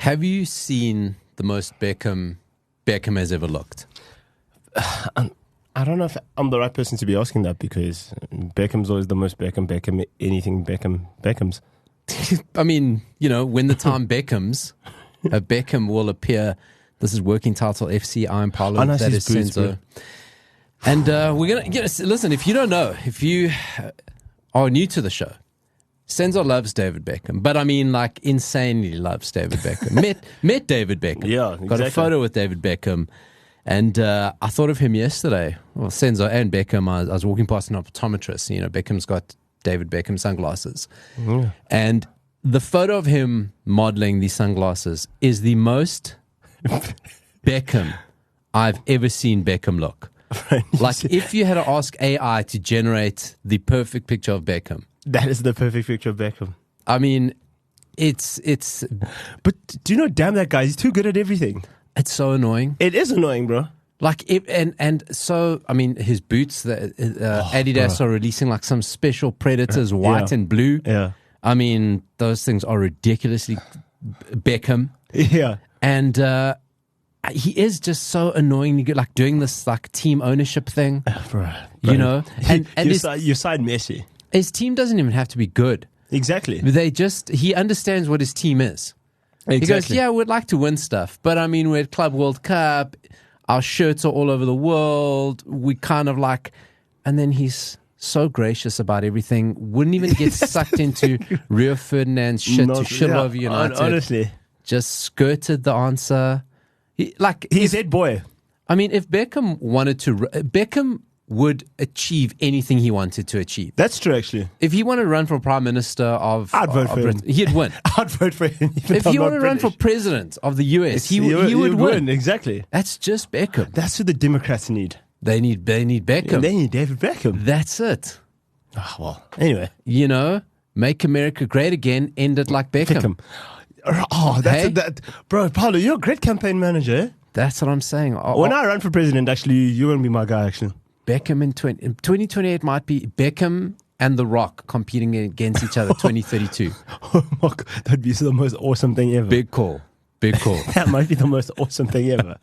Have you seen the most Beckham has ever looked? I don't know if I'm the right person to be asking that, because Beckham's always the most Beckham, anything Beckham's. I mean, when the time Beckham's, a Beckham will appear. This is working title FC. I'm Paulo. That is Senzo. And we're going to listen. If you don't know, if you are new to the show, Senzo loves David Beckham, but I mean, like, insanely loves David Beckham. met David Beckham. Yeah, exactly. Got a photo with David Beckham. And I thought of him yesterday. Well, Senzo and Beckham, I was walking past an optometrist. Beckham's got David Beckham sunglasses. Yeah. And the photo of him modeling these sunglasses is the most Beckham I've ever seen Beckham look. Like, if you had to ask AI to generate the perfect picture of Beckham. That is the perfect picture of Beckham. I mean, it's. But do you know, damn that guy, he's too good at everything. It's so annoying. It is annoying, bro. Like, so, I mean, his boots, Adidas are releasing like some special Predators, white and blue. Yeah. I mean, those things are ridiculously Beckham. Yeah. And he is just so annoying. You get like doing this like team ownership thing. Bro. And you side Messi. His team doesn't even have to be good. Exactly. He understands what his team is. Exactly. He goes, yeah, we'd like to win stuff, but I mean, we're at Club World Cup. Our shirts are all over the world. We kind of like, and then he's so gracious about everything. Wouldn't even get sucked into Rio Ferdinand's shit to shit over United. Honestly. Just skirted the answer. He's head boy. I mean, if Beckham wanted to, Beckham would achieve anything he wanted to achieve. That's true, actually. If he wanted to run for Prime Minister I'd vote for Britain, him. He'd win. I'd vote for him. If he wanted to run for President of the US, he would win. Exactly. That's just Beckham. That's who the Democrats need. They need Beckham. Yeah, they need David Beckham. That's it. Oh, well, anyway. Make America great again, end it like Beckham. Oh, bro, Paulo, you're a great campaign manager. That's what I'm saying. When I run for president, actually, you're going to be my guy, actually. Beckham in 2028 might be Beckham and The Rock competing against each other, 2032. Oh my God, that'd be the most awesome thing ever. Big call. That might be the most awesome thing ever.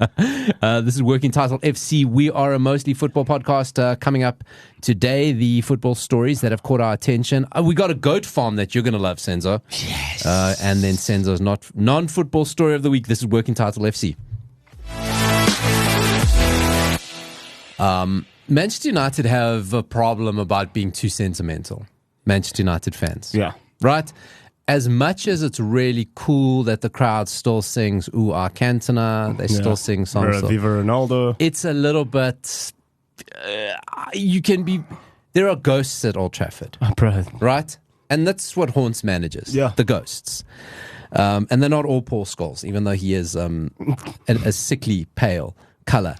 This is Working Title FC. We are a mostly football podcast. Coming up today, the football stories that have caught our attention. We got a goat farm that you're going to love, Senzo. Yes. And then Senzo's non-football story of the week. This is Working Title FC. Manchester United have a problem about being too sentimental. Manchester United fans. Yeah. Right? As much as it's really cool that the crowd still sings Ooh, our Cantona, they still sing songs. Viva Ronaldo. It's a little bit... there are ghosts at Old Trafford. Right? And that's what haunts managers. Yeah. The ghosts. And they're not all Paul Scholes, even though he is a sickly pale color.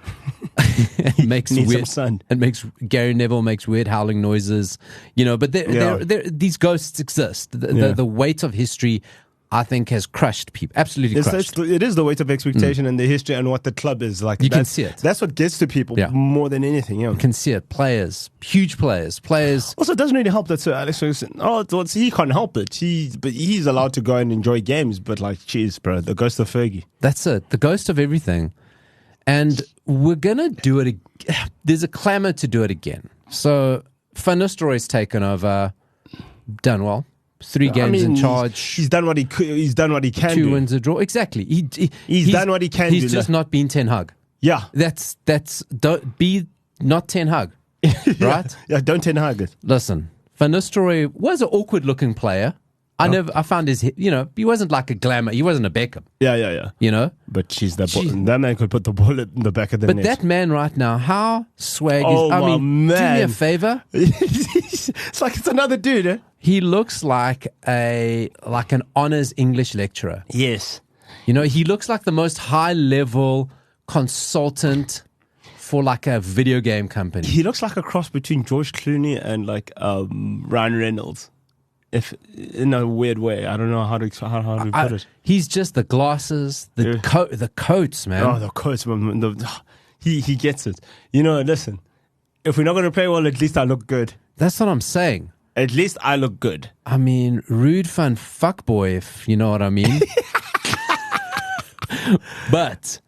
Makes weird. It makes Gary Neville makes weird howling noises, But these ghosts exist. The weight of history, I think, has crushed people. Absolutely crushed. It is the weight of expectation and the history and what the club is like. You can see it. That's what gets to people more than anything. You can see it. Players, huge players. Also, it doesn't really help that Sir Alex Ferguson. He can't help it. But he's allowed to go and enjoy games. But cheers, bro, the ghost of Fergie. That's it. The ghost of everything. And we're going to do it. There's a clamor to do it again. So Van Nistelrooy's taken over, done well. 3 games in charge. He's done what he could. He's done what he can 2 do. wins, a draw. Exactly. He's done what he can do. He's just not been Ten Hag. Yeah. Don't be not Ten Hag. Right? Yeah, don't Ten Hag it. Listen, Van Nistelrooy was an awkward looking player. I found he wasn't like a glamour. He wasn't a Beckham. Yeah. But that man could put the ball in the back of the net. But that man right now, how swag is. Man. Do me a favor. It's like it's another dude, eh? He looks like an honors English lecturer. Yes. He looks like the most high level consultant for like a video game company. He looks like a cross between George Clooney and Ryan Reynolds. If in a weird way, I don't know how to put it. He's just the glasses, the coats, man. Oh, the coats, man. He gets it. Listen, if we're not going to play well, at least I look good. That's what I'm saying. At least I look good. I mean, Ruud Van Fuckboy, if you know what I mean. But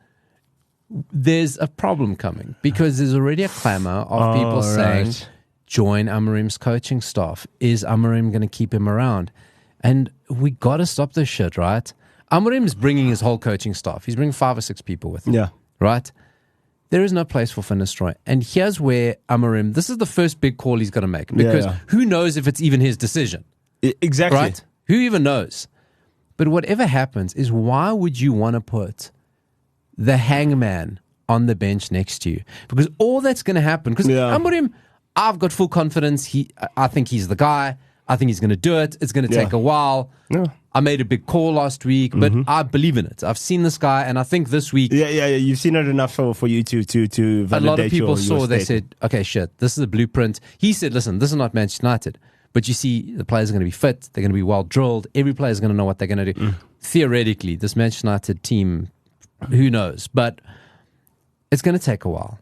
there's a problem coming because there's already a clamor of people saying, join Amorim's coaching staff. Is Amorim going to keep him around? And we got to stop this shit, right? Amorim's bringing his whole coaching staff. He's bringing 5 or 6 people with him. Yeah. Right? There is no place for Van Nistelrooy. And here's where Amorim, this is the first big call he's going to make. Because who knows if it's even his decision? Exactly. Right? Who even knows? But whatever happens is, why would you want to put the hangman on the bench next to you? Because all that's going to happen, because Amorim, I've got full confidence. I think he's the guy. I think he's going to do it. It's going to take a while. Yeah. I made a big call last week, but I believe in it. I've seen this guy, and I think this week... Yeah. You've seen it enough for you to validate a lot of people your saw, they statement. said, okay, shit, this is a blueprint. He said, listen, this is not Manchester United, but you see, the players are going to be fit. They're going to be well drilled. Every player is going to know what they're going to do. Theoretically, this Manchester United team, who knows? But it's going to take a while.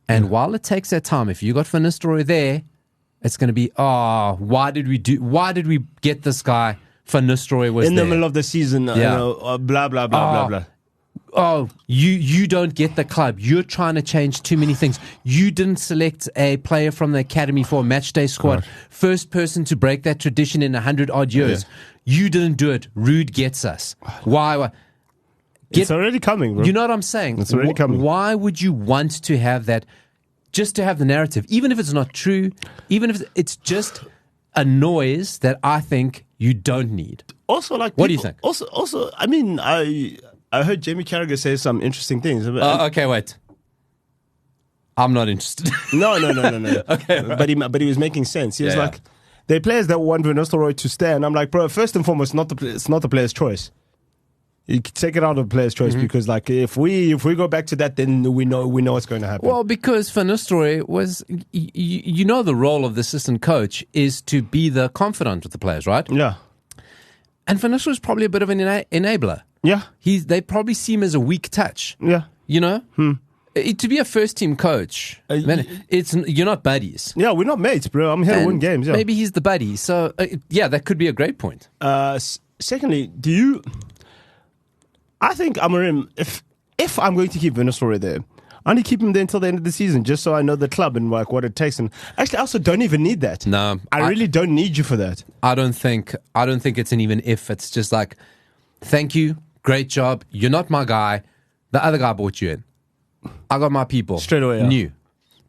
And while it takes that time, if you got Van Nistelrooy there, it's going to be, why did we get this guy? Van Nistelrooy was in there. the middle of the season, blah, blah, blah, blah, blah. Oh, you don't get the club. You're trying to change too many things. You didn't select a player from the academy for a match day squad. First person to break that tradition in 100-odd years. Yeah. You didn't do it. Ruud gets us. Why? It's already coming, bro. You know what I'm saying? It's already coming. Why would you want to have that? Just to have the narrative, even if it's not true, even if it's just a noise that I think you don't need. Also, like, what do you think? Also, I mean, I heard Jamie Carragher say some interesting things. Okay, wait. I'm not interested. No. Okay, right. But he was making sense. He was like, there are players that want Van Nistelrooy to stay, and I'm like, bro, first and foremost, it's not the player's choice. You can take it out of the player's choice because, like, if we go back to that, then we know what's going to happen. Well, because Van Nistelrooy was, you know, the role of the assistant coach is to be the confidant with the players, right? Yeah. And Van Nistelrooy is probably a bit of an enabler. Yeah. They probably see him as a weak touch. Yeah. You know? To be a first team coach, man, you're not buddies. Yeah, we're not mates, bro. I'm here to win games. Yeah. Maybe he's the buddy. So, that could be a great point. Secondly, I think Amorim, if I'm going to keep Van Nistelrooy there, I only keep him there until the end of the season, just so I know the club and like what it takes. And actually, I also don't even need that. No, I really don't need you for that. I don't think it's an even if. It's just like, thank you, great job. You're not my guy. The other guy brought you in. I got my people straight away. New.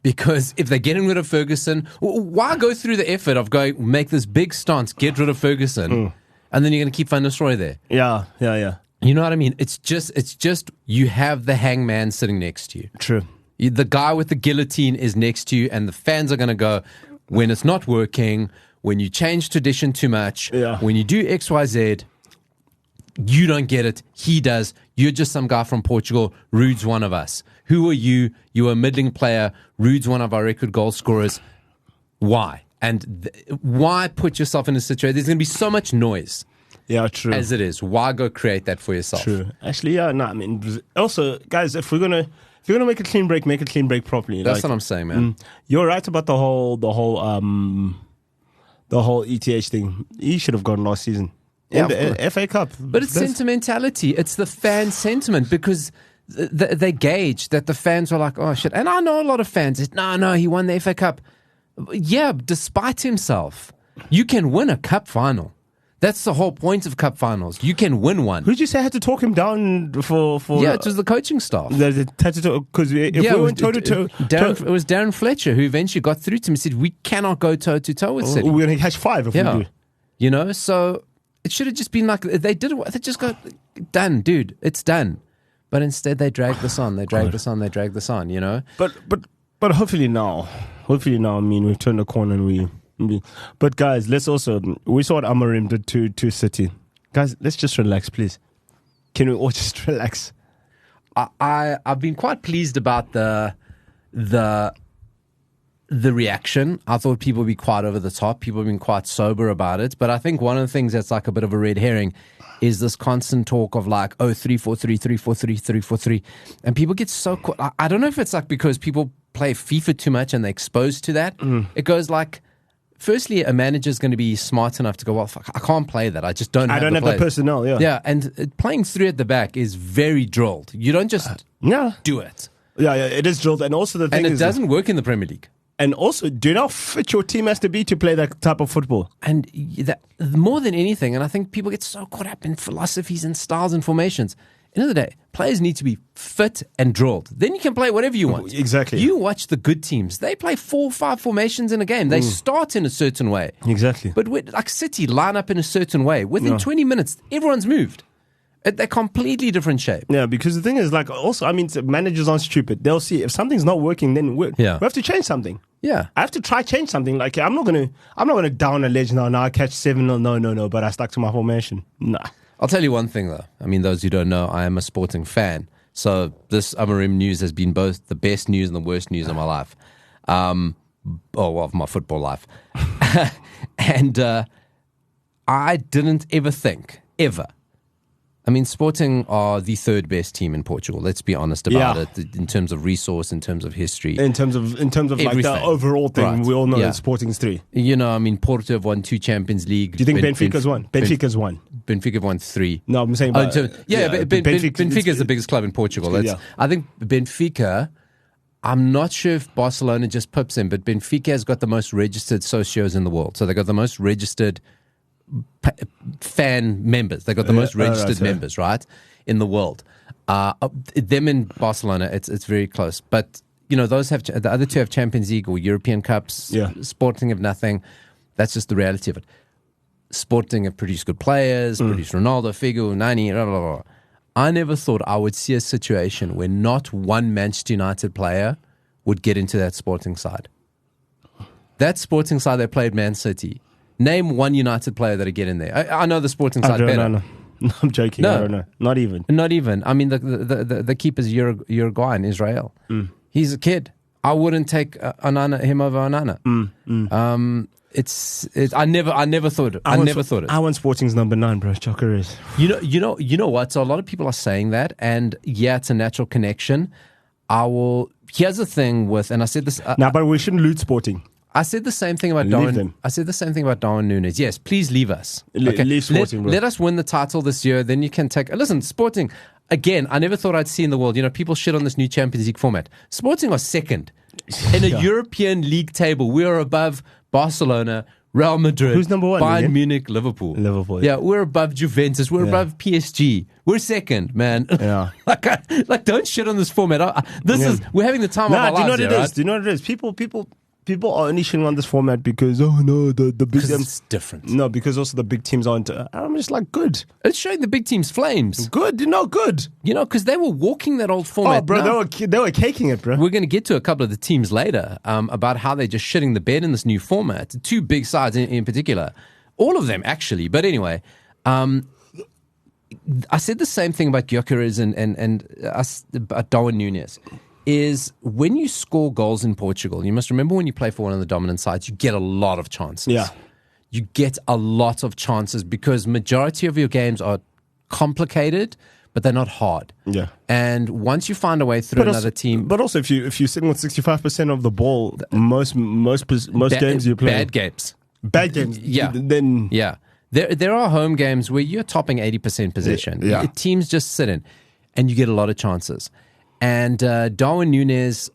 Because if they're getting rid of Ferguson, why go through the effort of going make this big stance, get rid of Ferguson, and then you're going to keep Van Nistelrooy there? Yeah. You know what I mean? It's just you have the hangman sitting next to you. True. The guy with the guillotine is next to you, and the fans are going to go, when it's not working, when you change tradition too much, when you do X, Y, Z, you don't get it. He does. You're just some guy from Portugal. Ruud's one of us. Who are you? You're a middling player. Ruud's one of our record goal scorers. Why? And why put yourself in a situation? There's going to be so much noise. Yeah, true. As it is, why go create that for yourself? True. Actually, yeah, no. I mean, also, guys, if you're gonna make a clean break, make a clean break properly. That's what I'm saying, man. You're right about the whole ETH thing. He should have gone last season. Yeah, the FA Cup. But it's sentimentality. It's the fan sentiment because they gauge that the fans were like, oh shit. And I know a lot of fans said, no, he won the FA Cup. Yeah, despite himself, you can win a cup final. That's the whole point of cup finals. You can win one. Who'd you say had to talk him down for? Yeah, it was the coaching staff. Because if we went toe-to-toe... It was Darren Fletcher who eventually got through to him and said, we cannot go toe-to-toe with City. We're going to catch 5 if we do. You know, so it should have just been like, they did it, they just got done, dude, it's done. But instead they dragged this on, you know? But hopefully now, I mean, we've turned the corner and but guys, we saw what Amorim did to City. Guys, let's just relax, please. Can we all just relax? I've been quite pleased about the reaction. I thought people would be quite over the top. People have been quite sober about it. But I think one of the things that's like a bit of a red herring is this constant talk of like, 3-4-3, 3-4-3, 3-4-3. And people get so caught. I don't know if it's like because people play FIFA too much and they're exposed to that. It goes like firstly, a manager's going to be smart enough to go, well, fuck, I can't play that. I just don't have the personnel, Yeah, and playing 3 at the back is very drilled. You don't just do it. Yeah, it is drilled. And also the thing is... And it doesn't work in the Premier League. And also, do you know how fit your team has to be to play that type of football? And that, more than anything, and I think people get so caught up in philosophies and styles and formations. At the end of the day, players need to be fit and drilled. Then you can play whatever you want. Exactly. You watch the good teams. They play 4 or 5 formations in a game. They start in a certain way. Exactly. But like City line up in a certain way. Within 20 minutes, everyone's moved. They're completely different shape. Yeah, because the thing is, like, also, I mean, managers aren't stupid. They'll see if something's not working, then we have to change something. Yeah, I have to change something. Like, I'm not gonna down a ledge now. Now I catch 7-0. No. But I stuck to my formation. Nah. I'll tell you one thing though. I mean, those who don't know, I am a Sporting fan. So this Amarim news has been both the best news and the worst news of my life. Of my football life. And I didn't ever think, ever. I mean, Sporting are the 3rd best team in Portugal. Let's be honest about it. In terms of resource, in terms of history, in terms of like the overall thing, right. We all know that Sporting's 3. You know, I mean, Porto have won 2 Champions League. Do you think Benfica's won? Benfica's won. Benfica have won 3. No, I'm saying, Benfica is the biggest club in Portugal. I think Benfica. I'm not sure if Barcelona just pips him, but Benfica has got the most registered socios in the world. So they got the most registered fan members. They got the most registered members, right, in the world. Them in Barcelona, it's very close. But you know, those have the other 2 have Champions League or European Cups. Yeah. Sporting have nothing. That's just the reality of it. Sporting have produced good players, produced Ronaldo, Figo, Nani, blah, blah, blah. I never thought I would see a situation where not one Manchester United player would get into that Sporting side. That Sporting side, they played Man City. Name one United player that'll get in there. I know the Sporting side better. No, I'm joking. No. I don't know. Not even. I mean, the keeper's Uruguayan, Israel. He's a kid. I wouldn't take him over Onana. I never thought it. I never thought it. I want Sporting's number 9, bro. Chocker is. You know what? So a lot of people are saying that, and yeah, it's a natural connection. Here's the thing with, and I said this. But we shouldn't loot Sporting. I said the same thing about Darwin. I said the same thing about Darwin Núñez. Yes, please leave us. Leave Sporting, bro. Let us win the title this year. Then you can take. Listen, Sporting. Again, I never thought I'd see in the world. You know, people shit on this new Champions League format. Sporting are second in a European League table. We are above Barcelona, Real Madrid, who's number 1? Bayern Munich, Liverpool. Yeah, we're above Juventus. We're above PSG. We're second, man. Yeah. like, don't shit on this format. We're having the time of our lives. Do you know what it is? People are only shitting on this format because the big teams. It's different. No, because also the big teams aren't. I'm just like, good. It's showing the big teams flames. Good, good. You know, because they were walking that old format. Oh, bro, they were caking it, bro. We're going to get to a couple of the teams later about how they're just shitting the bed in this new format. 2 big sides in particular, all of them actually. But anyway, I said the same thing about Gyökeres and about Darwin Núñez. Is when you score goals in Portugal, you must remember when you play for one of the dominant sides, you get a lot of chances. Yeah. You get a lot of chances because majority of your games are complicated, but they're not hard. Yeah. And once you find a way through another team. But also, if you're sitting with 65% of the ball, most games you play. Bad games. Yeah. Then. Yeah. There are home games where you're topping 80% possession. Yeah. Teams just sit in and you get a lot of chances. And Darwin Núñez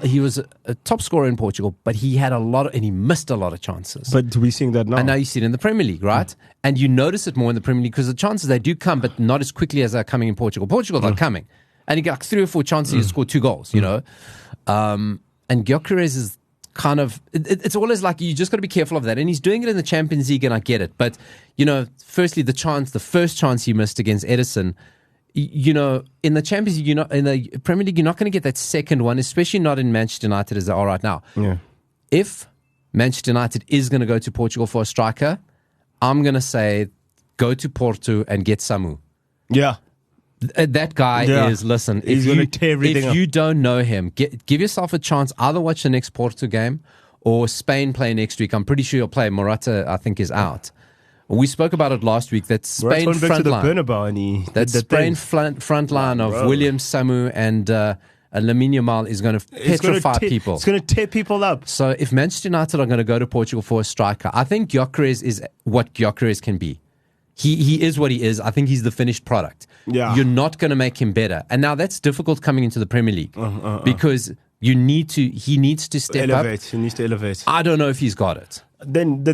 he was a top scorer in Portugal, but he had and he missed a lot of chances. But we're seeing that now. And now you see it in the Premier League, right? And you notice it more in the Premier League because the chances, they do come, but not as quickly as they're coming in Portugal. Portugal, they're coming. And you get like 3 or 4 chances to score 2 goals, you know? And Gyökeres is kind of, it's always like you just got to be careful of that. And he's doing it in the Champions League, and I get it. But, you know, firstly, the first chance he missed against Edison, you know, in the Champions League, in the Premier League, you're not going to get that second one, especially not in Manchester United as they are right now. Yeah. If Manchester United is going to go to Portugal for a striker, I'm going to say go to Porto and get Samu. Yeah. That guy is, listen, he's going to tear everything up. If you don't know him, give yourself a chance. Either watch the next Porto game or Spain play next week. I'm pretty sure you'll play. Morata, I think, is out. We spoke about it last week. That Spain front line. Bernabeu and that Spain front line of Williams, Samu, and Lamine Yamal is going to petrify people. It's going to tear people up. So if Manchester United are going to go to Portugal for a striker, I think Gyökeres is what Gyökeres can be. He is what he is. I think he's the finished product. Yeah. You're not going to make him better. And now that's difficult coming into the Premier League because he needs to step up. He needs to elevate. I don't know if he's got it. Then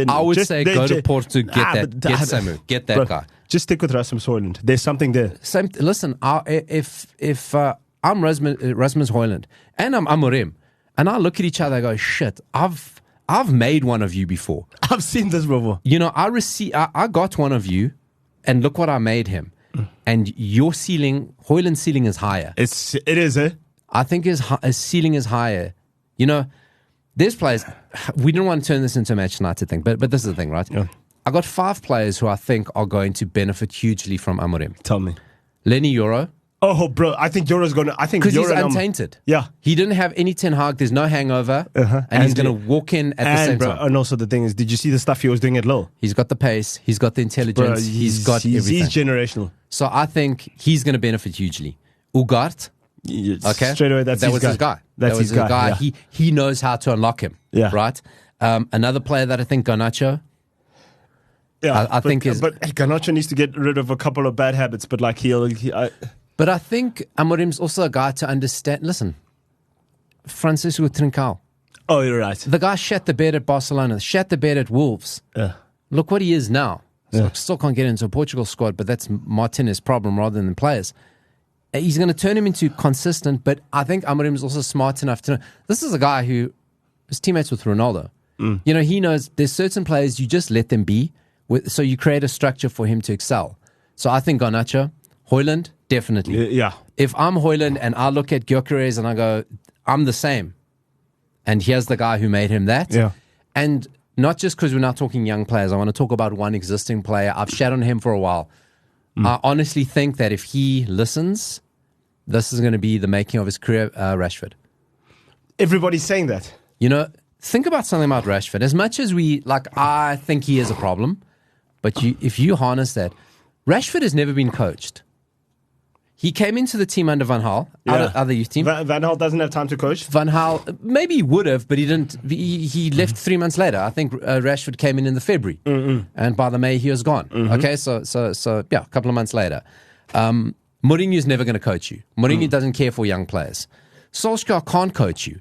I would say go to Porto, get Samu, get that guy. Just stick with Rasmus Højlund. There's something there. Listen, if I'm Rasmus Højlund and I'm Amorim, and I look at each other and go, shit, I've made one of you before. I've seen this before. You know, I got one of you, and look what I made him. And your ceiling, Højlund's ceiling is higher. It is, eh? I think his ceiling is higher. You know, there's players. We didn't want to turn this into a Manchester United thing, but this is the thing, right? Yeah. I got 5 players who I think are going to benefit hugely from Amorim. Tell me. Lenny Yoro. Oh, bro, I think Yoro's going to... Because he's untainted. Yeah. He didn't have any Ten Hag. There's no hangover. And he's going to walk in at the same time. And also the thing is, did you see the stuff he was doing at Low? He's got the pace. He's got the intelligence. He's got everything. He's generational. So I think he's going to benefit hugely. Ugart. Okay. Straight away, that was his guy. That was his guy. Yeah. He knows how to unlock him. Yeah. Right? Another player that I think, Garnacho. Yeah, I think is... But Garnacho needs to get rid of a couple of bad habits, but like But I think Amorim's also a guy to understand. Listen, Francisco Trincao. Oh, you're right. The guy shat the bed at Barcelona, shat the bed at Wolves. Look what he is now. So still can't get into a Portugal squad, but that's Martinez's problem rather than players. He's going to turn him into consistent, but I think Amorim is also smart enough to know. This is a guy who is teammates with Ronaldo. You know, he knows there's certain players you just let them be, so you create a structure for him to excel. So I think Garnacho, Højlund, definitely. Yeah. If I'm Højlund and I look at Gyökeres and I go, I'm the same. And here's the guy who made him that. Yeah. And not just because we're not talking young players. I want to talk about one existing player. I've shat on him for a while. I honestly think that if he listens, this is going to be the making of his career, Rashford. Everybody's saying that. You know, think about something about Rashford. As much as I think he is a problem, but if you harness that, Rashford has never been coached. He came into the team under Van Gaal, other youth team. Van Gaal doesn't have time to coach. Van Gaal, maybe he would have, but he didn't. He left 3 months later. I think Rashford came in the February, and by the May he was gone. Okay, so yeah, a couple of months later. Mourinho's never going to coach you. Mourinho doesn't care for young players. Solskjaer can't coach you.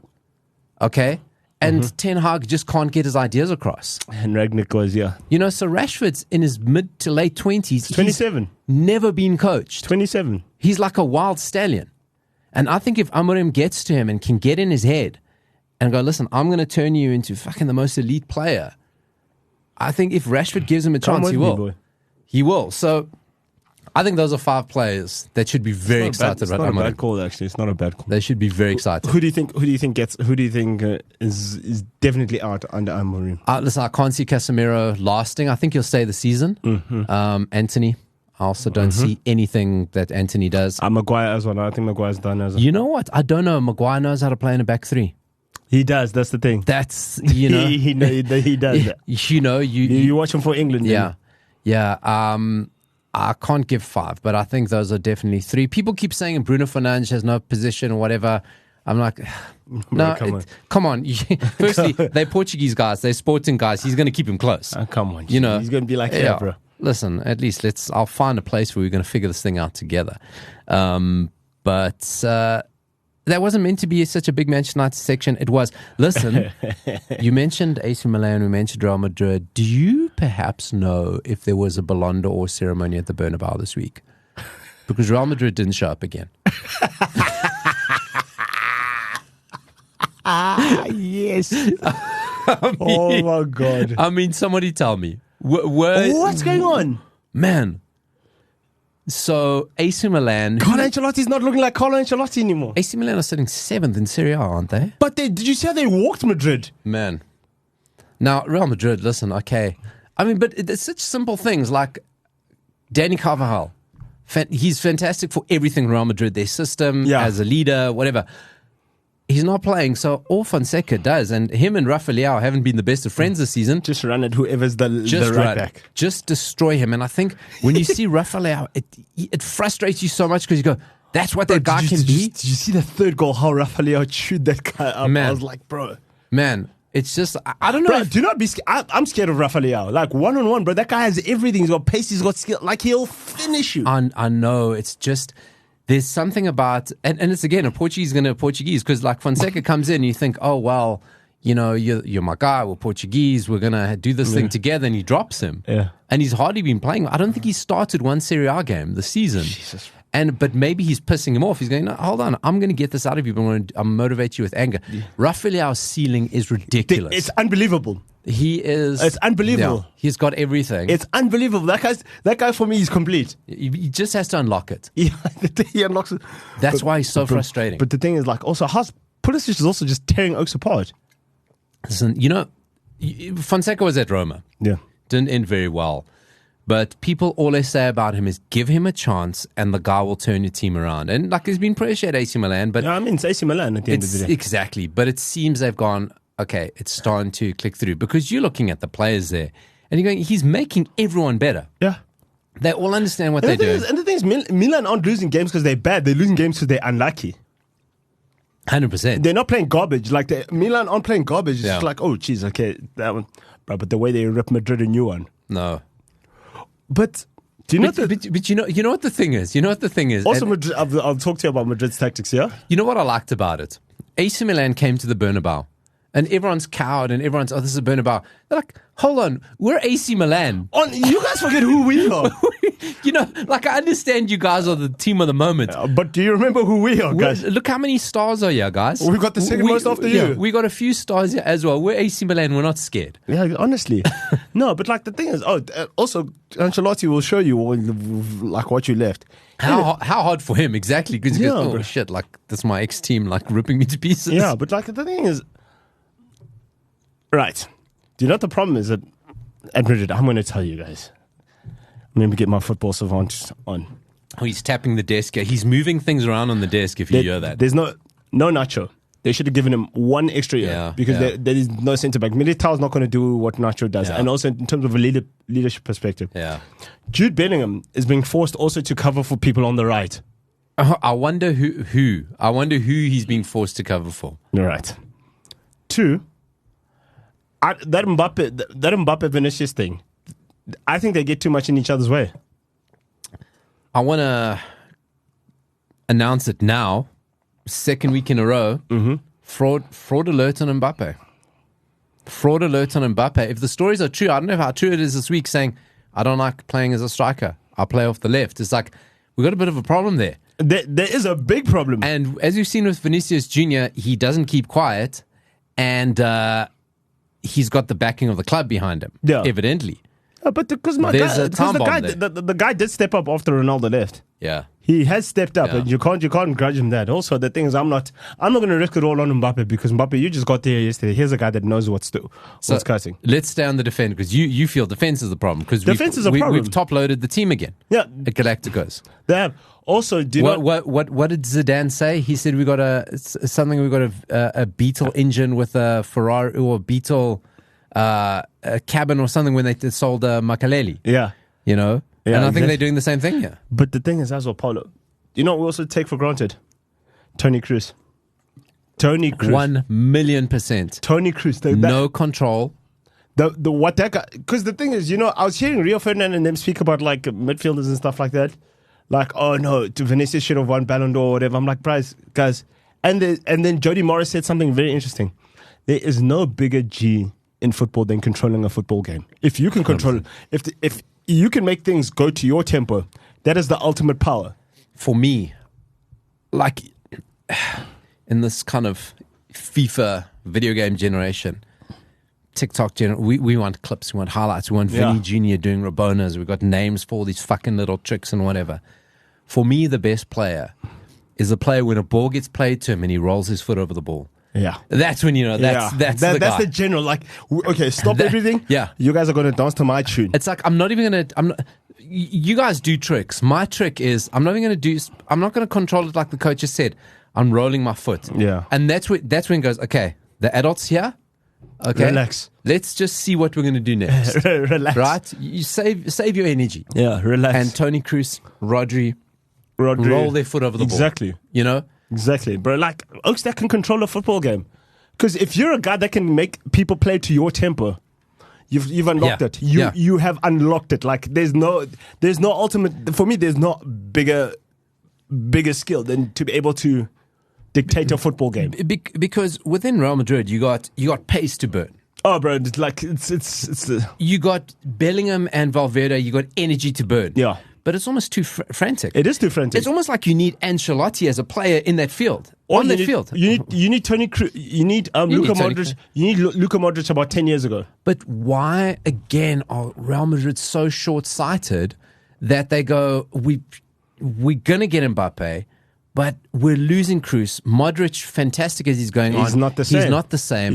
Okay? And Ten Hag just can't get his ideas across. And Ragnick was, You know, so Rashford's in his mid to late 20s. 27. Never been coached. 27. He's like a wild stallion. And I think if Amorim gets to him and can get in his head and go, listen, I'm going to turn you into fucking the most elite player. I think if Rashford gives him a chance, he will. He will. So I think those are 5 players that should be very excited about Amorim. It's not a bad call, actually. It's not a bad call. They should be very excited. Who do you think is definitely out under Amorim? Listen, I can't see Casemiro lasting. I think he'll stay the season. Anthony, I also don't see anything that Anthony does. Maguire as well. I think Maguire's done as well. You know what? I don't know. Maguire knows how to play in a back 3. He does. That's the thing. That's, you know. he does. You know. You watch him for England. Yeah. Yeah. I can't give 5, but I think those are definitely 3. People keep saying Bruno Fernandes has no position or whatever. I'm like, no, come on. Firstly, they're Portuguese guys. They're Sporting guys. He's going to keep him close. Come on. You know, he's going to be like, bro. Listen, at least I'll find a place where we're going to figure this thing out together. But that wasn't meant to be such a big Manchester United section. It was. Listen, you mentioned AC Milan, we mentioned Real Madrid. Do you perhaps know if there was a Ballon d'Or ceremony at the Bernabeu this week? Because Real Madrid didn't show up again. Yes. Oh my God. I mean, somebody tell me. What's going on? Man. So, AC Milan... Carlo Ancelotti's not looking like Carlo Ancelotti anymore. AC Milan are sitting 7th in Serie A, aren't they? But did you see how they walked Madrid? Man. Now, Real Madrid, listen, okay. I mean, but it's such simple things like Dani Carvajal. He's fantastic for everything Real Madrid, their system, as a leader, whatever. He's not playing, so all Fonseca does, and him and Rafael haven't been the best of friends this season. Just run at whoever's the right back. Just destroy him. And I think when you see Rafael, it frustrates you so much because you go, That's what that guy can be. Did you see the third goal? How Rafael chewed that guy up? Man. I was like, bro. Man, it's just, I don't know. Bro, do not be scared. I'm scared of Rafael. Like, one-on-one, bro. That guy has everything. He's got pace. He's got skill. Like, he'll finish you. I know. It's just, there's something about, and it's again, a Portuguese going to a Portuguese. Because like Fonseca comes in, you think, oh, well, you know, you're my guy. We're Portuguese. We're going to do this thing together. And he drops him. Yeah. And he's hardly been playing. I don't think he started one Serie A game this season. Jesus. But maybe he's pissing him off. He's going, no, hold on, I'm going to get this out of you, but I'll motivate you with anger. Yeah. Rafael's ceiling is ridiculous. It's unbelievable. He is. It's unbelievable. Yeah, he's got everything. It's unbelievable. That guy for me is complete. He just has to unlock it. Yeah, he unlocks it. That's why he's so frustrating. But the thing is, like, also, Pulisic is also just tearing Oaks apart. Listen, you know, Fonseca was at Roma. Yeah. Didn't end very well. But people always say about him is give him a chance and the guy will turn your team around. And like there's been pressure at AC Milan. But yeah, I mean, it's AC Milan at the end of the day. Exactly. But it seems they've gone, okay, it's starting to click through. Because you're looking at the players there and you're going, he's making everyone better. Yeah. They all understand what they're doing. And the thing is, Milan aren't losing games because they're bad. They're losing games because they're unlucky. 100%. They're not playing garbage. Like, Milan aren't playing garbage. It's Yeah. just like, oh, geez, okay, that one. But the way they rip Madrid a new one. No. But do you know but you know what the thing is? You know what the thing is? Also, Madrid, I'll talk to you about Madrid's tactics here. You know what I liked about it? AC Milan came to the Bernabeu. And everyone's cowed and everyone's, oh, this is a Bernabeu. They're like, hold on, we're AC Milan. You guys forget who we are. You know, like I understand you guys are the team of the moment. But do you remember who we are, guys? Look how many stars are here, guys. We've got the second most after you. Yeah, we got a few stars here as well. We're AC Milan. We're not scared. Yeah, honestly. No, but like the thing is, also, Ancelotti will show you like what you left. How hard for him, exactly. Because he goes, oh, shit, like that's my ex-team like ripping me to pieces. Yeah, but like the thing is, right. Do you know what the problem is at Madrid? I'm going to tell you guys. Let me get my football savant on. Oh, he's tapping the desk. He's moving things around on the desk if you hear that. There's no Nacho. They should have given him one extra year because there is no centre back. Militao's not going to do what Nacho does. Yeah. And also in terms of a leadership perspective. Yeah. Jude Bellingham is being forced also to cover for people on the right. I wonder who. I wonder who he's being forced to cover for. Right. 2, that Mbappe Vinicius thing. I think they get too much in each other's way. I want to announce it now. Second week in a row. Mm-hmm. Fraud alert on Mbappe. Fraud alert on Mbappe. If the stories are true, I don't know how true it is this week, saying, I don't like playing as a striker. I play off the left. It's like, we've got a bit of a problem there. There is a big problem. And as you've seen with Vinicius Jr., he doesn't keep quiet. And he's got the backing of the club behind him, evidently. But because the guy did step up after Ronaldo left. Yeah, he has stepped up, and you can't grudge him that. Also, the thing is, I'm not going to risk it all on Mbappe because Mbappe, you just got there yesterday. Here's a guy that knows what's cutting. Let's stay on the defense because you feel defense is the problem because defense is a problem. We've top loaded the team again. Yeah, at Galacticos. They have. Also, what did Zidane say? He said we got a Beetle engine with a Ferrari or a Beetle. A cabin or something when they sold Makaleli. Yeah. You know? Yeah, and I think they're doing the same thing here. But the thing is as well, Paulo, you know what we also take for granted? Tony Cruz. 1,000,000%. Tony Cruz. No control. What that guy... Because the thing is, you know, I was hearing Rio Ferdinand and them speak about like midfielders and stuff like that. Like, oh no, Vinicius should have won Ballon d'Or or whatever. I'm like, guys. And then Jody Morris said something very interesting. There is no bigger G in football than controlling a football game. If you can control, if you can make things go to your tempo, that is the ultimate power. For me, like in this kind of FIFA video game generation, TikTok we want clips, we want highlights, we want Vinny Jr. doing Rabonas, we've got names for all these fucking little tricks and whatever. For me, the best player is a player when a ball gets played to him and he rolls his foot over the ball. Yeah, that's when you know that's the guy. That's the general. Like, okay, stop everything. Yeah, you guys are going to dance to my tune. It's like I'm not. You guys do tricks. My trick is I'm not going to control it like the coach has said. I'm rolling my foot. Yeah, and that's when it goes. Okay, the adults here. Okay, relax. Let's just see what we're going to do next. Relax. Right? You save your energy. Yeah, relax. And Tony Cruz, Rodri, Rodri. roll their foot over the ball. Exactly. You know? Exactly, bro. Like, Oaks that can control a football game. Because if you're a guy that can make people play to your tempo, you've unlocked it. You have unlocked it. Like, there's no ultimate. For me, there's no bigger skill than to be able to dictate a football game. Because within Real Madrid, you got pace to burn. Oh, bro, it's you got Bellingham and Valverde. You got energy to burn. Yeah. But it's almost too frantic. It is too frantic. It's almost like you need Ancelotti as a player in that field. On that field. You need Toni Kroos. You need Luka Modric. You need Luka Modric about 10 years ago. But why, again, are Real Madrid so short-sighted that they go, we're going to get Mbappe, but we're losing Kroos. Modric, fantastic as he's going on. He's not the same. He's not the same.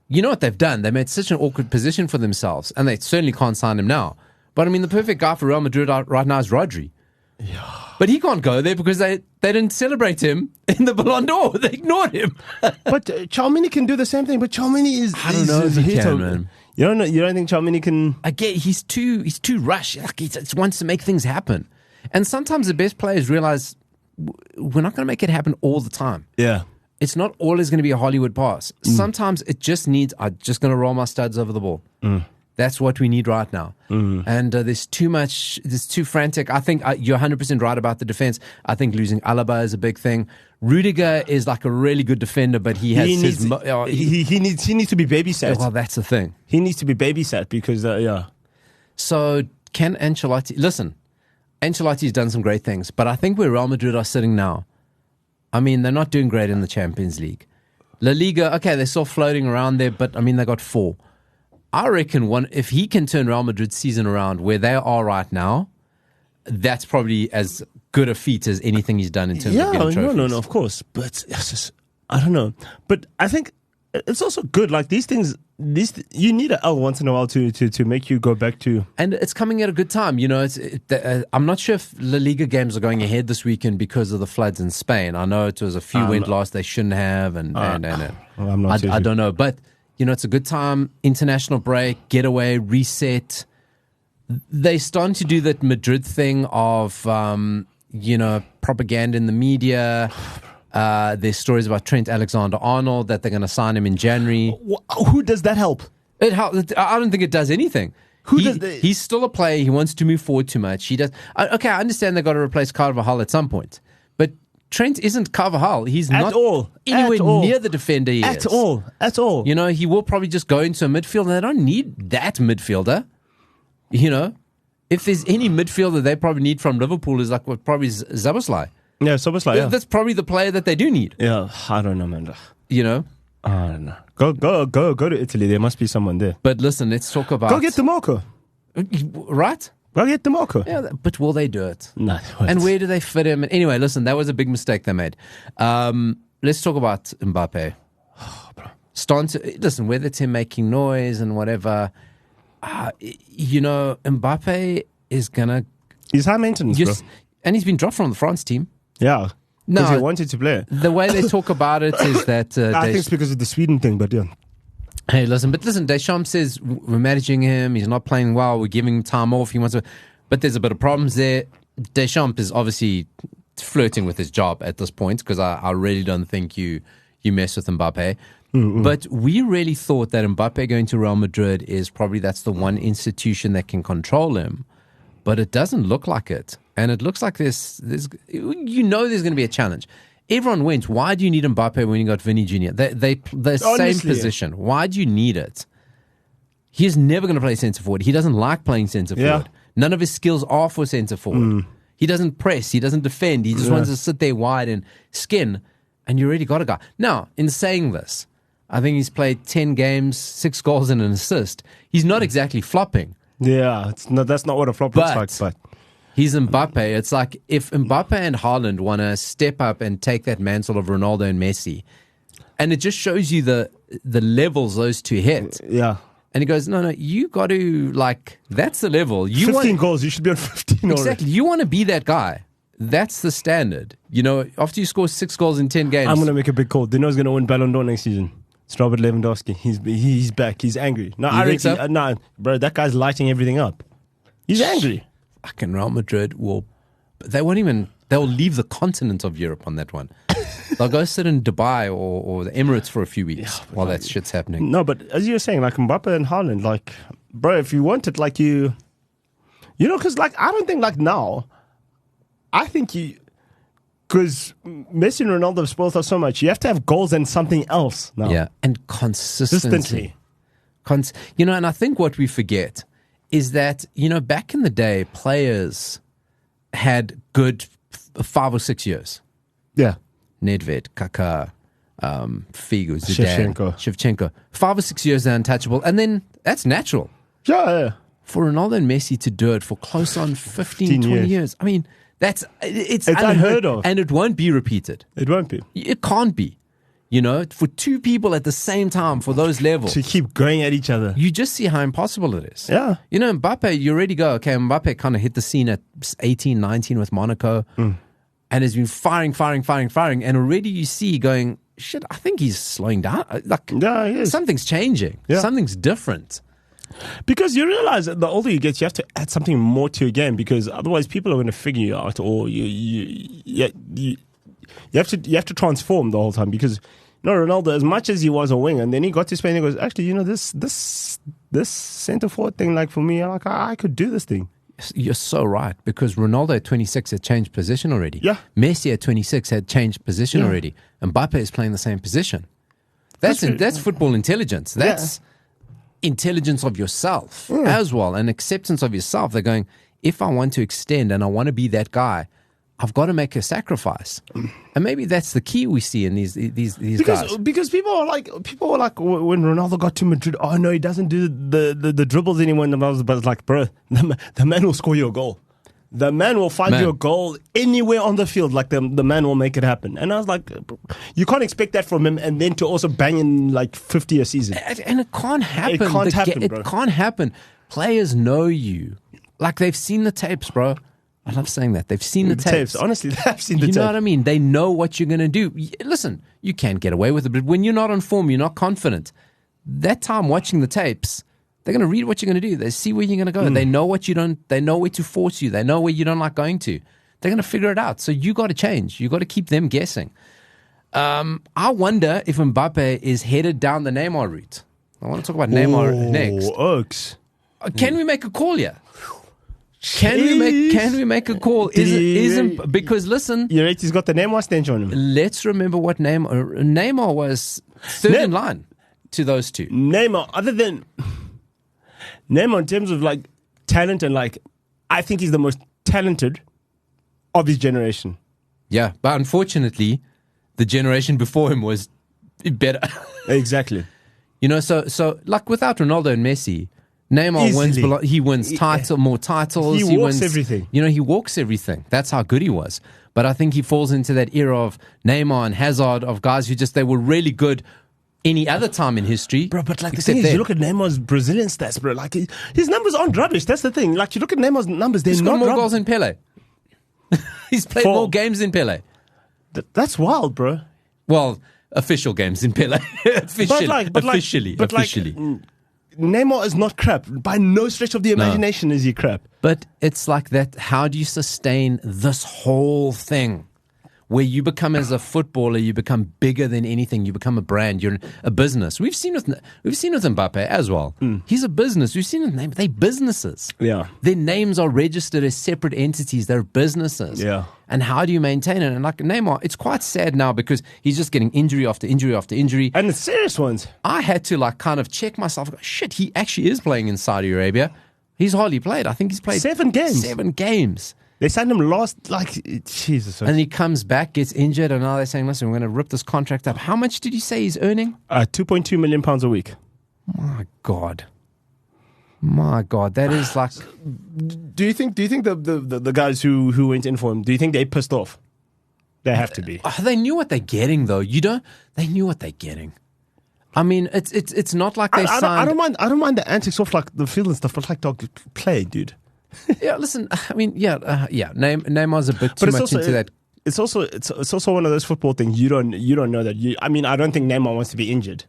You know what they've done? They made such an awkward position for themselves, and they certainly can't sign him now. But, I mean, the perfect guy for Real Madrid right now is Rodri. Yeah. But he can't go there because they didn't celebrate him in the Ballon d'Or. They ignored him. But Tchouaméni can do the same thing. But Tchouaméni is... I don't know if he can, man. You don't think Tchouaméni can... Again, he's too rushed. Like, he just wants to make things happen. And sometimes the best players realize we're not going to make it happen all the time. Yeah. It's not always going to be a Hollywood pass. Sometimes it just needs, I'm just going to roll my studs over the ball. That's what we need right now. And there's too frantic. I think you're 100% right about the defense. I think losing Alaba is a big thing. Rudiger is like a really good defender, but he needs to be babysat. Well, that's the thing. He needs to be babysat because, So can Ancelotti... Listen, Ancelotti's done some great things, but I think where Real Madrid are sitting now, I mean, they're not doing great in the Champions League. La Liga, okay, they're still floating around there, but I mean, they got 4. I reckon if he can turn Real Madrid's season around where they are right now, that's probably as good a feat as anything he's done in terms of getting trophies. No, of course. But it's just, I don't know. But I think it's also good. Like these things, you need an L once in a while to make you go back to. And it's coming at a good time. You know, I'm not sure if La Liga games are going ahead this weekend because of the floods in Spain. I know it was a few went last they shouldn't have, and I'm not I don't know, but. You know, it's a good time, international break, getaway, reset. They starting to do that Madrid thing of, propaganda in the media. There's stories about Trent Alexander-Arnold that they're going to sign him in January. Who does that help? I don't think it does anything. He's still a player. He wants to move forward too much. He does. Okay, I understand they've got to replace Carvajal at some point. But Trent isn't Carvajal. He's not anywhere near the defender he is. At all. You know, he will probably just go into a midfield, and they don't need that midfielder. You know, if there's any midfielder they probably need from Liverpool is probably Szoboszlai. Yeah, Szoboszlai, yeah. That's probably the player that they do need. Yeah, I don't know, man. You know? I don't know. Go to Italy. There must be someone there. But listen, let's talk about... Go get DeMarco. Right? Go get DeMarco. Yeah, but will they do it? No. And where do they fit him? Anyway, listen, that was a big mistake they made. Let's talk about Mbappe. Listen, whether it's him making noise and whatever, Mbappe is going to... He's high maintenance, bro. And he's been dropped from the France team. Yeah. Because he wanted to play. The way they talk about it is that... I think it's because of the Sweden thing, but yeah. Hey, listen, Deschamps says we're managing him. He's not playing well. We're giving him time off. He wants to... But there's a bit of problems there. Deschamps is obviously flirting with his job at this point because I really don't think you mess with Mbappe. But we really thought that Mbappe going to Real Madrid is probably that's the one institution that can control him. But it doesn't look like it. And it looks like there's there's going to be a challenge. Everyone went, why do you need Mbappe when you got Vinny Jr.? The same position. Why do you need it? He's never going to play centre forward. He doesn't like playing centre forward. None of his skills are for centre forward. He doesn't press. He doesn't defend. He just wants to sit there wide and skin. And you already got a guy. Now, in saying this, I think he's played 10 games, 6 goals and an assist. He's not exactly flopping. Yeah, that's not what a flop looks like. But he's Mbappe. It's like if Mbappe and Haaland want to step up and take that mantle of Ronaldo and Messi, and it just shows you the levels those two hit. Yeah. And he goes, no, you got to, that's the level. 15 goals, you should be on 15 already. Exactly. You want to be that guy. That's the standard. You know, after you score 6 goals in 10 games. I'm going to make a big call. Do you know who's going to win Ballon d'Or next season? It's Robert Lewandowski. He's back. He's angry. No, I think so? No, bro, that guy's lighting everything up. He's angry. Fucking Real Madrid will they'll leave the continent of Europe on that one. They'll go sit in Dubai or the Emirates for a few weeks while that shit's happening. No, but as you were saying, like Mbappe and Haaland, like, bro, if you want it, like you know, because like I don't think like now, I think because Messi and Ronaldo have spoiled us so much, you have to have goals and something else now. Yeah, and consistently. And I think what we forget is that, back in the day, players had good 5 or 6 years. Yeah. Nedved, Kaká, Figo, Zidane, Shevchenko. 5 or 6 years, they're untouchable. And then that's natural. Yeah. For Ronaldo and Messi to do it for close on 15 20 years. I mean, it's unheard of. And it won't be repeated. It won't be. It can't be. For two people at the same time for those levels. To keep going at each other. You just see how impossible it is. Yeah. Mbappe, you already go, okay, Mbappe kind of hit the scene at 18, 19 with Monaco and has been firing. And already you see going, shit, I think he's slowing down. Yeah, he is. Something's changing. Yeah. Something's different. Because you realize that the older you get, you have to add something more to your game because otherwise people are going to figure you out or you have to transform the whole time because Ronaldo, as much as he was a winger, and then he got to Spain and he goes, actually, this centre forward thing, like for me, like I could do this thing. You're so right because Ronaldo at 26 had changed position already. Yeah. Messi at 26 had changed position already. Mbappe is playing the same position. That's football intelligence. That's intelligence of yourself as well, and acceptance of yourself. They're going, if I want to extend and I want to be that guy, I've got to make a sacrifice. And maybe that's the key we see in these guys. Because people were like when Ronaldo got to Madrid, oh no, he doesn't do the dribbles anymore. But it's like, bro, the man will score you a goal. The man will find you a goal anywhere on the field. Like the man will make it happen. And I was like, you can't expect that from him. And then to also bang in like 50 a season. And it can't happen. It can't happen. Players know you. Like they've seen the tapes, bro. I love saying that. They've seen the tapes. Honestly, they've seen the tapes. You know what I mean? They know what you're going to do. Listen, you can't get away with it. But when you're not on form, you're not confident. That time watching the tapes, they're going to read what you're going to do. They see where you're going to go. They know what you don't. They know where to force you. They know where you don't like going to. They're going to figure it out. So you got to change. You got to keep them guessing. I wonder if Mbappe is headed down the Neymar route. I want to talk about Neymar next. Oaks. Can we make a call here? Can we make a call? Because listen, you rate he's got the Neymar stench on him. Let's remember what Neymar was third in line to those two. Neymar, other than Neymar in terms of like talent and like, I think he's the most talented of his generation. Yeah, but unfortunately, the generation before him was better. Exactly. So like without Ronaldo and Messi, Neymar wins. He wins more titles. He walks everything. He walks everything. That's how good he was. But I think he falls into that era of Neymar and Hazard, of guys who they were really good any other time in history. Bro, but like the thing is, you look at Neymar's Brazilian stats, bro. Like his numbers aren't rubbish. That's the thing. Like you look at Neymar's numbers, they're not more goals than Pele. He's played more games than Pele. That's wild, bro. Well, official games than Pele. Officially. Neymar is not crap. By no stretch of the imagination is he crap. But it's like that. How do you sustain this whole thing? Where you become, as a footballer, you become bigger than anything. You become a brand. You're a business. We've seen with Mbappe as well. He's a business. We've seen with Neymar. They're businesses. Yeah. Their names are registered as separate entities. They're businesses. Yeah. And how do you maintain it? And like Neymar, it's quite sad now because he's just getting injury after injury after injury. And the serious ones. I had to kind of check myself. Shit, he actually is playing in Saudi Arabia. He's hardly played. I think he's played 7 games. 7 games. They signed him last, Jesus. And he comes back, gets injured, and now they're saying, listen, we're going to rip this contract up. How much did you say he's earning? £2.2 million a week. My God, that is like... Do you think the guys who went in for him, do you think they pissed off? They have to be. They knew what they're getting, though. They knew what they're getting. I mean, it's not like they signed... I don't mind the antics off like the field and stuff, but like dog play, dude. Yeah, listen. I mean, Neymar's a bit too much into that. It's also one of those football things. You don't know that. I don't think Neymar wants to be injured.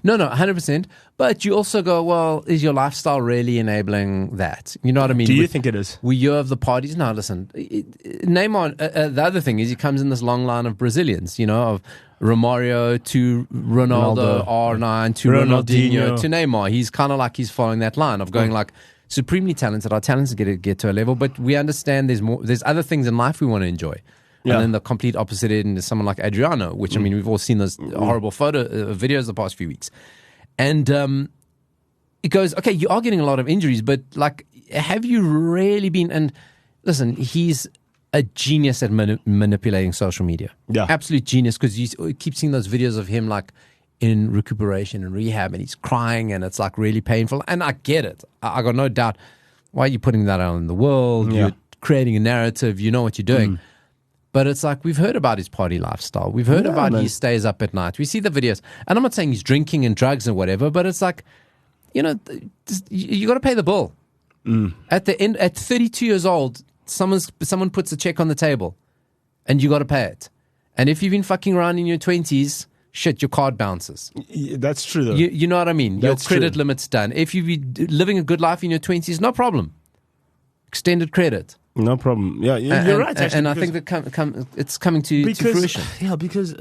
No, 100%. But you also go, well, is your lifestyle really enabling that? You know what I mean? Do you think it is? We hear of the parties. No, listen. Neymar, the other thing is he comes in this long line of Brazilians, of Romario to Ronaldo, R9 to Ronaldinho to Neymar. He's kind of like he's following that line of going like supremely talented. Our talents get to a level, but we understand there's other things in life we want to enjoy. Yeah. And then the complete opposite end is someone like Adriano, which, I mean, we've all seen those horrible videos the past few weeks. And it goes, okay, you are getting a lot of injuries, but, like, have you really been... And listen, he's a genius at manipulating social media. Yeah. Absolute genius, because you keep seeing those videos of him, like, in recuperation and rehab, and he's crying, and it's, like, really painful. And I get it. I got no doubt. Why are you putting that out in the world? Yeah. You're creating a narrative. You know what you're doing. But it's like, we've heard about his party lifestyle. We've heard about he stays up at night. We see the videos. And I'm not saying he's drinking and drugs and whatever, but it's like, you got to pay the bill. At the end, at 32 years old, someone puts a check on the table and you got to pay it. And if you've been fucking around in your 20s, shit, your card bounces. That's true, though. You know what I mean? Your credit limit's done. If you've been living a good life in your 20s, no problem. Extended credit. No problem. Yeah, you're right. Actually, and I think that it's coming to fruition. Yeah, because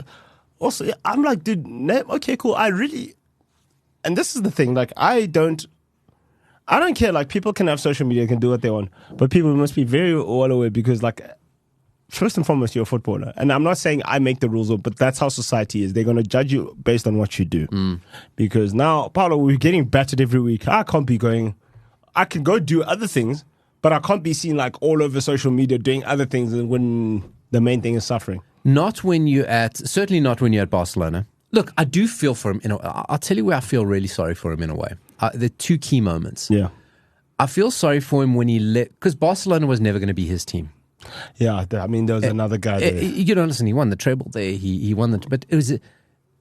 also I'm like, dude, okay, cool. And this is the thing. Like, I don't care. Like, people can have social media, can do what they want, but people must be very well aware because, like, first and foremost, you're a footballer, and I'm not saying I make the rules, but that's how society is. They're going to judge you based on what you do. Because now, Paulo, we're getting battered every week. I can't be going. I can go do other things. But I can't be seen like all over social media doing other things when the main thing is suffering. Certainly not when you're at Barcelona. Look, I do feel for him. I'll tell you where I feel really sorry for him in a way. There are two key moments. Yeah. I feel sorry for him when because Barcelona was never going to be his team. Yeah, I mean, there was another guy there. Listen, he won the treble there. He won but it was...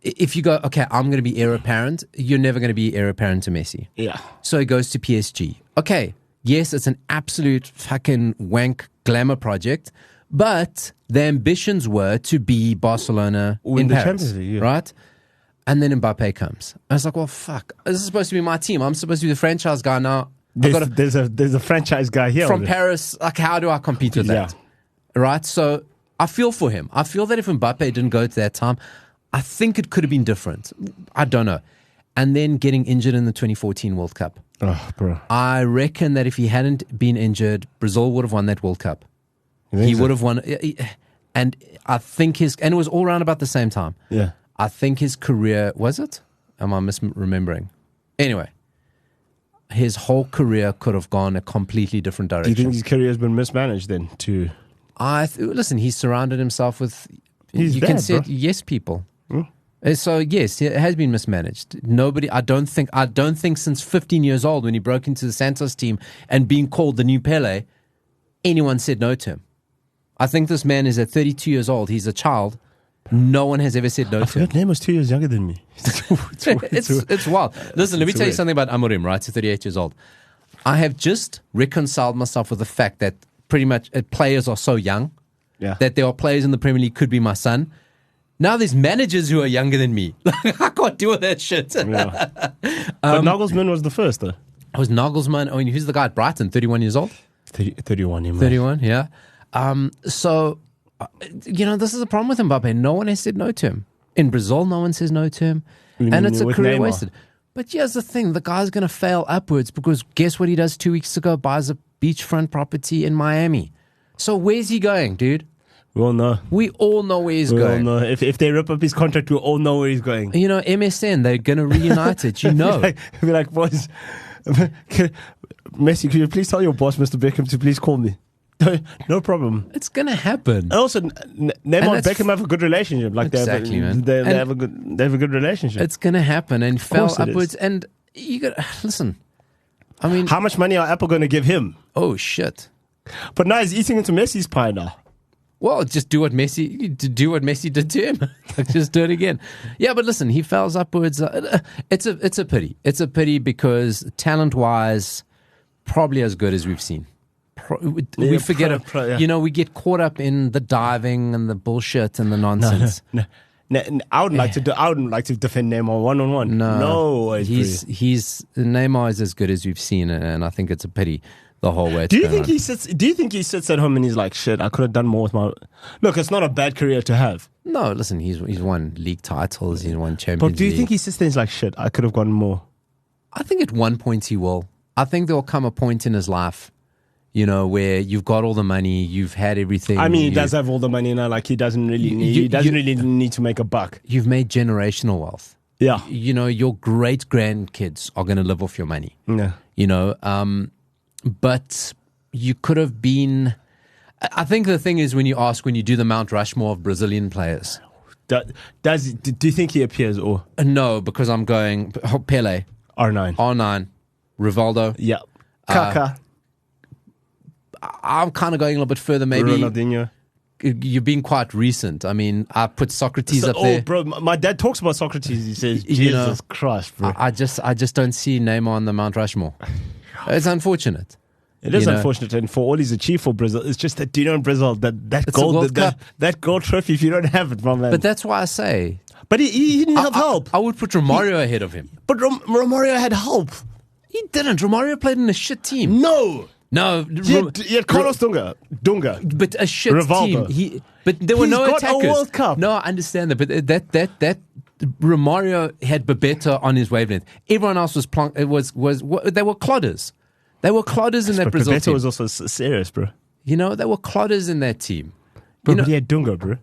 If you go, okay, I'm going to be heir apparent, you're never going to be heir apparent to Messi. Yeah. So he goes to PSG. Okay. Yes, it's an absolute fucking wank glamour project, but the ambitions were to be Barcelona in Paris, right? And then Mbappe comes. I was like, well, fuck. This is supposed to be my team. I'm supposed to be the franchise guy now. There's a franchise guy here. From Paris, like, how do I compete with that? Right? So I feel for him. I feel that if Mbappe didn't go to that time, I think it could have been different. I don't know. And then getting injured in the 2014 World Cup. Oh, bro. I reckon that if he hadn't been injured, Brazil would have won that World Cup. He would have won. And I think and it was all around about the same time. Yeah. I think his career, was it? Am I misremembering? Anyway, his whole career could have gone a completely different direction. Do you think his career has been mismanaged then? Listen, he's surrounded himself with, you can say it, yes people. So yes, it has been mismanaged. I don't think since 15 years old when he broke into the Santos team and being called the new Pele, anyone said no to him. I think this man is at 32 years old. He's a child. No one has ever said no to him. His name was 2 years younger than me. It's wild. Listen, let me tell you something about Amorim, right? He's 38 years old. I have just reconciled myself with the fact that pretty much players are so young that there are players in the Premier League, could be my son. Now there's managers who are younger than me. I can't deal with that shit. Yeah. But Nagelsmann was the first, though. It was Nagelsmann. I mean, who's the guy at Brighton? 31 years old? 31, yeah. 31, yeah. So, this is a problem with Mbappe. No one has said no to him. In Brazil, no one says no to him. And it's a career wasted. But here's the thing. The guy's going to fail upwards because guess what he does 2 weeks ago? Buys a beachfront property in Miami. So where's he going, dude? We all know. We all know where he's going. All know. If they rip up his contract, we all know where he's going. MSN, they're going to reunite it. Be like, boys, Messi, could you please tell your boss, Mr. Beckham, to please call me? No problem. It's going to happen. And also, Neymar and Beckham have a good relationship. Like exactly, man. They have a good relationship. It's going to happen and fell upwards. And you got listen. I mean, how much money are Apple going to give him? Oh shit! But now he's eating into Messi's pie now. Well, just do what Messi did to him. Just do it again. Yeah, but listen, he falls upwards. It's a pity. It's a pity because talent-wise, probably as good as we've seen. We forget it. We get caught up in the diving and the bullshit and the nonsense. I wouldn't like to defend Neymar 1-on-1. No, he's Neymar is as good as we've seen, and I think it's a pity the whole way. Do you think he sits at home and he's like, shit, I could have done more with my... Look, it's not a bad career to have. No, listen, he's won league titles, he's won Champions League. But do you think he sits there and he's like, shit, I could have gotten more? I think at one point he will. I think there will come a point in his life, where you've got all the money, you've had everything. I mean, he does have all the money now. Like, he doesn't really need to make a buck. You've made generational wealth. Yeah. Your great grandkids are going to live off your money. Yeah. But you could have been. I think the thing is when you do the Mount Rushmore of Brazilian players. Do you think he appears or? No, because I'm going Pele. R9. Rivaldo. Yeah. Kaká. I'm kind of going a little bit further, maybe. Ronaldinho. You're being quite recent. I mean, I put Socrates up there. Oh, bro, my dad talks about Socrates. He says, Jesus Christ, bro. I just don't see Neymar on the Mount Rushmore. It's unfortunate. It is unfortunate, and for all he's achieved for Brazil, it's just that, in Brazil, that gold trophy, if you don't have it, man. But that's why I say. But he didn't have help. I would put Romario ahead of him. But Romario had help. He didn't. Romario played in a shit team. No. He had Carlos Dunga. But a shit Rivaldo. team. But there were no attackers. He's got a World Cup. No, I understand that. But that Romario had Bebeto on his wavelength. Everyone else was they were clodders. They were clodders in that Brazil Bebeto team. was also serious, bro. They were clodders in that team. But he had Dunga, bro.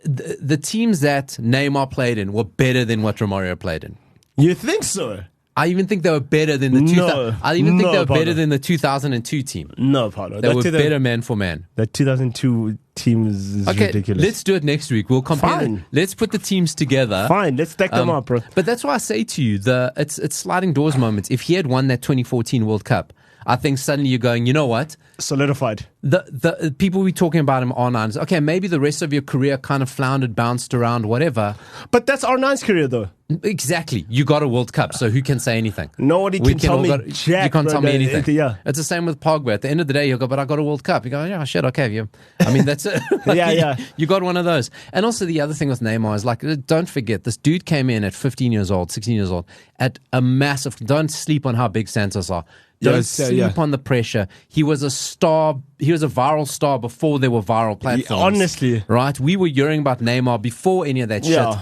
The teams that Neymar played in were better than what Romario played in. You think so? I even think they were better than the they were better than the 2002 team. No, Paulo. They were better man for man. That 2002 team is ridiculous. Let's do it next week. We'll compare. Fine. Let's put the teams together. Fine. Let's stack them up, bro. But that's why I say to you, it's sliding doors moments. If he had won that 2014 World Cup, I think suddenly you're going, you know what? Solidified. The people we talking about him R9s. Okay, maybe the rest of your career kind of floundered, bounced around, whatever. But that's R9's career, though. Exactly. You got a World Cup, so who can say anything? Nobody can tell me jack. You can't tell me anything. Yeah. It's the same with Pogba. At the end of the day, he'll go, but I got a World Cup. You go, yeah, shit, okay. I mean, that's it. Yeah. You got one of those. And also the other thing with Neymar is, like, don't forget, this dude came in at 15 years old, 16 years old, at a massive, don't sleep on how big Santos are. Don't sleep on the pressure. He was a star. He was a viral star before there were viral platforms. Honestly. Right? We were hearing about Neymar before any of that shit.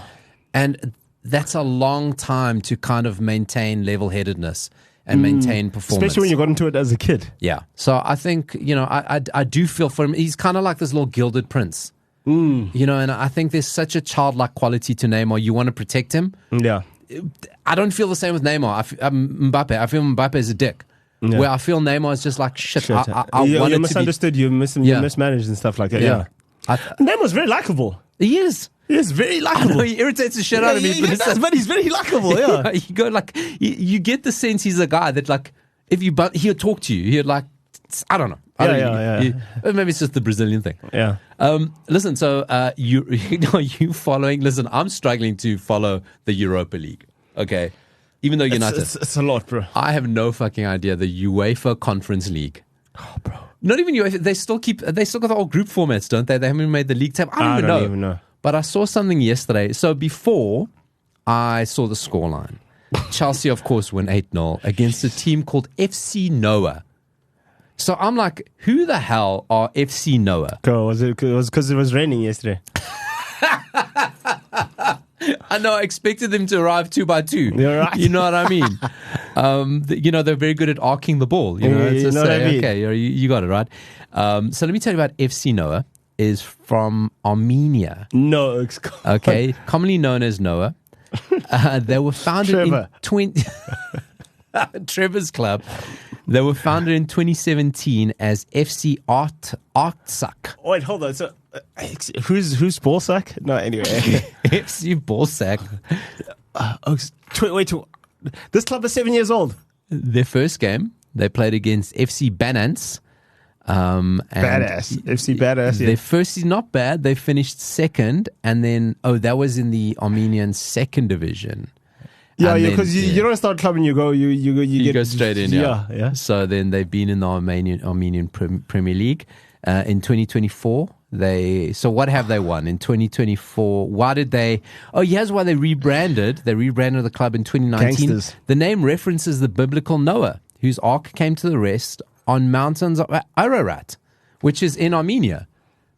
And that's a long time to kind of maintain level-headedness and maintain performance. Especially when you got into it as a kid. Yeah. So I think, I do feel for him. He's kind of like this little gilded prince. And I think there's such a childlike quality to Neymar. You want to protect him. Yeah. I don't feel the same with Neymar. Mbappe. I feel Mbappe is a dick. Yeah. Where I feel Neymar is just like, shit. You misunderstood. You mismanaged and stuff like that. Yeah. Neymar's very likable. He is. He is very likable. He irritates the shit out of me. But he's very likable, yeah. You go like, you get the sense he's a guy that, like, he'll talk to you. He'll, like, I don't know. Maybe it's just the Brazilian thing. Yeah. Listen, so you following? Listen, I'm struggling to follow the Europa League. Okay. Even though United. It's a lot, bro. I have no fucking idea. The UEFA Conference League. Oh, bro. Not even UEFA. They still got the old group formats, don't they? They haven't made the league tab. I don't even know. But I saw something yesterday. So before I saw the scoreline, Chelsea, of course, win 8-0 against a team called FC Noah. So I'm like, who the hell are FC Noah? Was it because it was raining yesterday? I know. I expected them to arrive 2 by 2. You're right. You know what I mean? They're very good at arcing the ball. You know what I mean? Okay, you got it right. So let me tell you about FC Noah. Is from Armenia. No, okay, commonly known as Noah. They were founded in Trevor's Club. They were founded in 2017 as FC Artsak. Wait, hold on. So, who's Ballsack? No, anyway. FC Ballsack. Wait, this club is 7 years old. Their first game, they played against FC Banans. Badass. FC Badass. Their first is not bad. They finished second, and then that was in the Armenian second division. Yeah, because you don't start clubbing. You go straight in. Yeah. So then they've been in the Armenian Premier League. In 2024, So what have they won in 2024? Why did they? Oh, here's why they rebranded. They rebranded the club in 2019. Gangsters. The name references the biblical Noah, whose ark came to the rest on mountains of Ararat, which is in Armenia.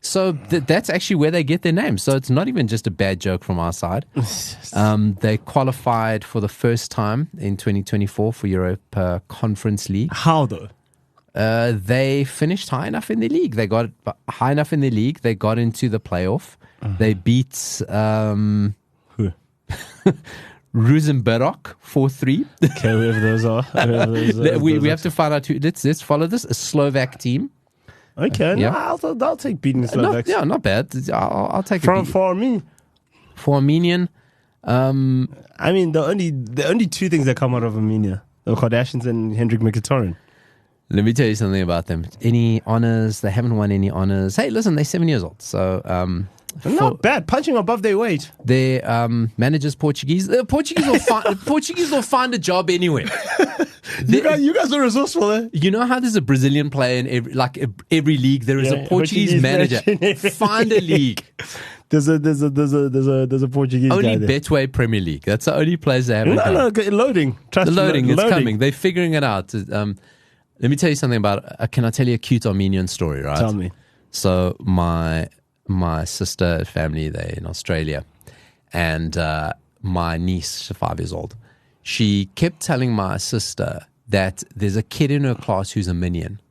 So that's actually where they get their name. So it's not even just a bad joke from our side. They qualified for the first time in 2024 for Europa Conference League. How though? They finished high enough in the league. They got high enough in the league. They got into the playoff. They beat Rosenberg 4-3. Okay, whoever those are. We have to find out who. Let's follow this. A Slovak team. Okay, yeah. No, I'll take beating the Slovaks. Not bad. I'll take it. For me. For Armenian. I mean, the only two things that come out of Armenia, the Kardashians and Hendrik Mkhitaryan. Let me tell you something about them. Any honors? They haven't won any honors. Hey, listen, they're 7 years old. So, not bad. Punching above their weight. Their manager's Portuguese. Portuguese will find a job anywhere. You guys are resourceful, eh? You know how there's a Brazilian player in every league? There is a Portuguese manager. Find a league. There's a Portuguese only guy there. Betway Premier League. That's the only players they have. No, loading. Trust loading. It's coming. They're figuring it out. Let me tell you something about. Can I tell you a cute Armenian story? Right. Tell me. So my sister family, they're in Australia, and my niece, she's 5 years old. She kept telling my sister that there's a kid in her class who's a minion.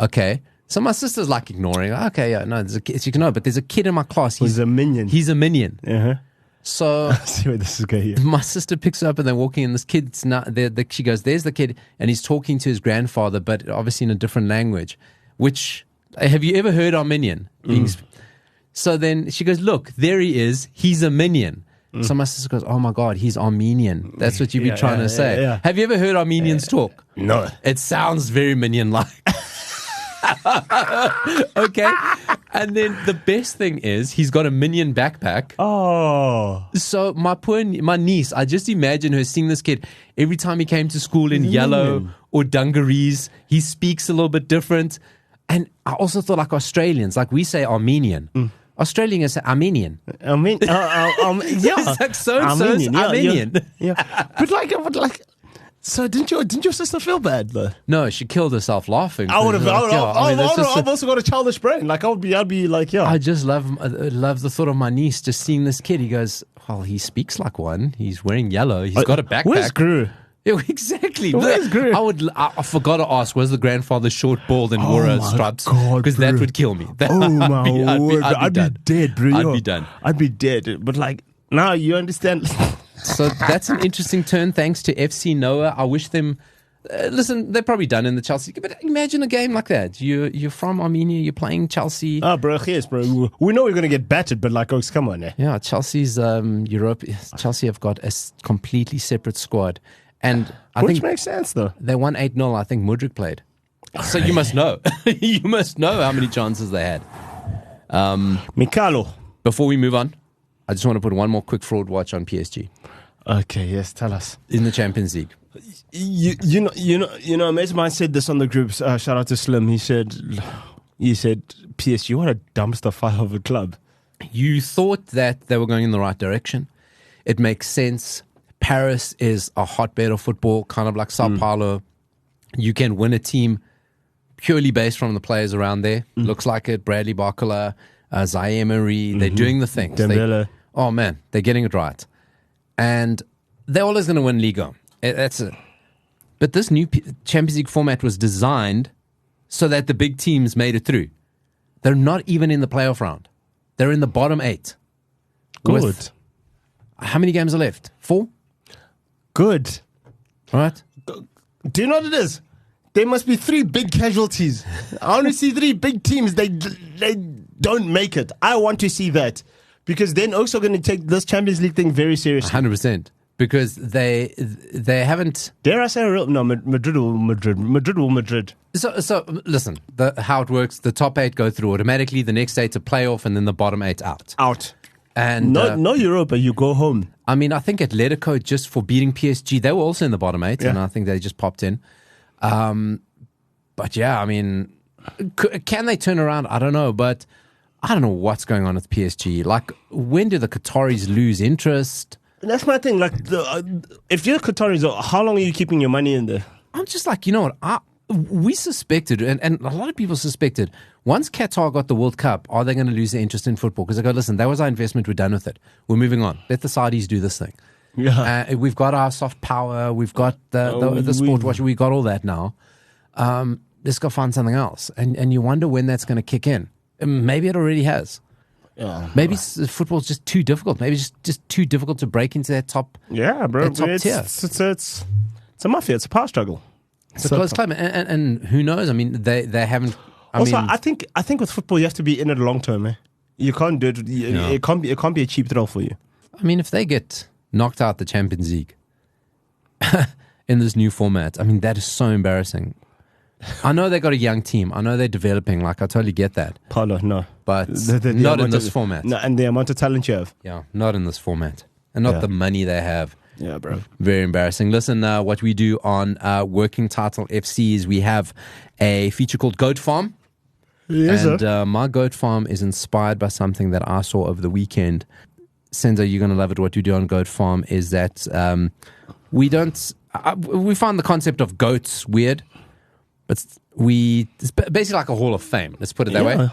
Okay. So my sister's like ignoring. Okay, yeah, no, there's a kid. She can know, but there's a kid in my class. He's a minion. He's a minion. Uh-huh. So I see where this is going. My sister picks her up and they're walking, and this kid's not there. She goes, "There's the kid," and he's talking to his grandfather, but obviously in a different language. Which, have you ever heard Armenian? So then she goes, "Look, there he is. He's a minion." So my sister goes, "Oh my God, he's Armenian." That's what you've been trying to say. Yeah. Have you ever heard Armenians talk? No. It sounds very minion-like. Okay. And then the best thing is he's got a minion backpack. Oh. So my niece, I just imagine her seeing this kid every time he came to school in yellow or dungarees. He speaks a little bit different. And I also thought like Australians, like we say Armenian. Australians say Armenian. Yeah. It's like so-and-so's Armenian. Yeah. But like, so didn't your sister feel bad though? No, she killed herself laughing. I would have. I've also got a childish brain. Like I'd be like, yeah. I just love the thought of my niece just seeing this kid. He goes, well, he speaks like one. He's wearing yellow. He's got a backpack. Where's Gru? Yeah, exactly. Where's Gru? I forgot to ask, was the grandfather short bald and wore stripes? Because that would kill me. I'd be dead, bro. I'd be done. I'd be dead. But like now you understand. So that's an interesting turn thanks to FC Noah. I wish them... listen, they're probably done in the Chelsea. But imagine a game like that. You're from Armenia, you're playing Chelsea. Oh, bro, yes, bro. We know we're going to get battered, but like, come on. Eh? Yeah, Chelsea's Europe. Chelsea have got a completely separate squad. And I Which think makes sense, though. They won 8-0. I think Mudryk played. So you must know. You must know how many chances they had. Mikalo. Before we move on, I just want to put one more quick fraud watch on PSG. Okay, yes, tell us. In the Champions League. You know, a mate of mine said this on the groups. Shout out to Slim. He said, PSG, what a dumpster fire of a club. You thought that they were going in the right direction. It makes sense. Paris is a hotbed of football, kind of like Sao Paulo. You can win a team purely based from the players around there. Looks like it. Bradley Barcola, Zaire Emery. They're doing the things. Dembele. Oh, man. They're getting it right. And they're always going to win Liga. That's it. But this new Champions League format was designed so that the big teams made it through. They're not even in the playoff round. They're in the bottom 8. Good. How many games are left? 4? Good. All right. Do you know what it is? There must be 3 big casualties. I want to see 3 big teams. They don't make it. I want to see that. Because they're also going to take this Champions League thing very seriously. 100%. Because they haven't... Dare I say Madrid will Madrid. So listen, how it works, the top 8 go through automatically, the next 8's a playoff, and then the bottom 8 out. And no Europa, you go home. I mean, I think Atletico, just for beating PSG, they were also in the bottom 8, and I think they just popped in. But yeah, I mean... can they turn around? I don't know, but I don't know what's going on with PSG. Like, when do the Qataris lose interest? That's my thing. Like, if you're Qataris, how long are you keeping your money in there? I'm just like, you know what? We suspected, and a lot of people suspected, once Qatar got the World Cup, are they going to lose their interest in football? Because they go, listen, that was our investment. We're done with it. We're moving on. Let the Saudis do this thing. Yeah. We've got our soft power. We've got the sport watch. We've got all that now. Let's go find something else. And you wonder when that's going to kick in. Maybe it already has. Yeah. Maybe football's just too difficult. Maybe it's just too difficult to break into that top. Yeah, bro. That top tier. It's a mafia. It's a power struggle. It's a close climate, and who knows? I mean, they haven't. I think with football you have to be in it long term. Eh? You can't do it. No. It can't be a cheap thrill for you. I mean, if they get knocked out the Champions League in this new format, I mean, that is so embarrassing. I know they got a young team. I know they're developing. Like, I totally get that. Paulo, no, but not in this format. No, and the amount of talent you have. Yeah, not in this format, and not the money they have. Yeah, bro. Very embarrassing. Listen, what we do on Working Title FC is we have a feature called Goat Farm. Yes, and my goat farm is inspired by something that I saw over the weekend. Senzo, you're going to love it. What we do on Goat Farm is that we find the concept of goats weird, but it's basically like a Hall of Fame. Let's put it that way.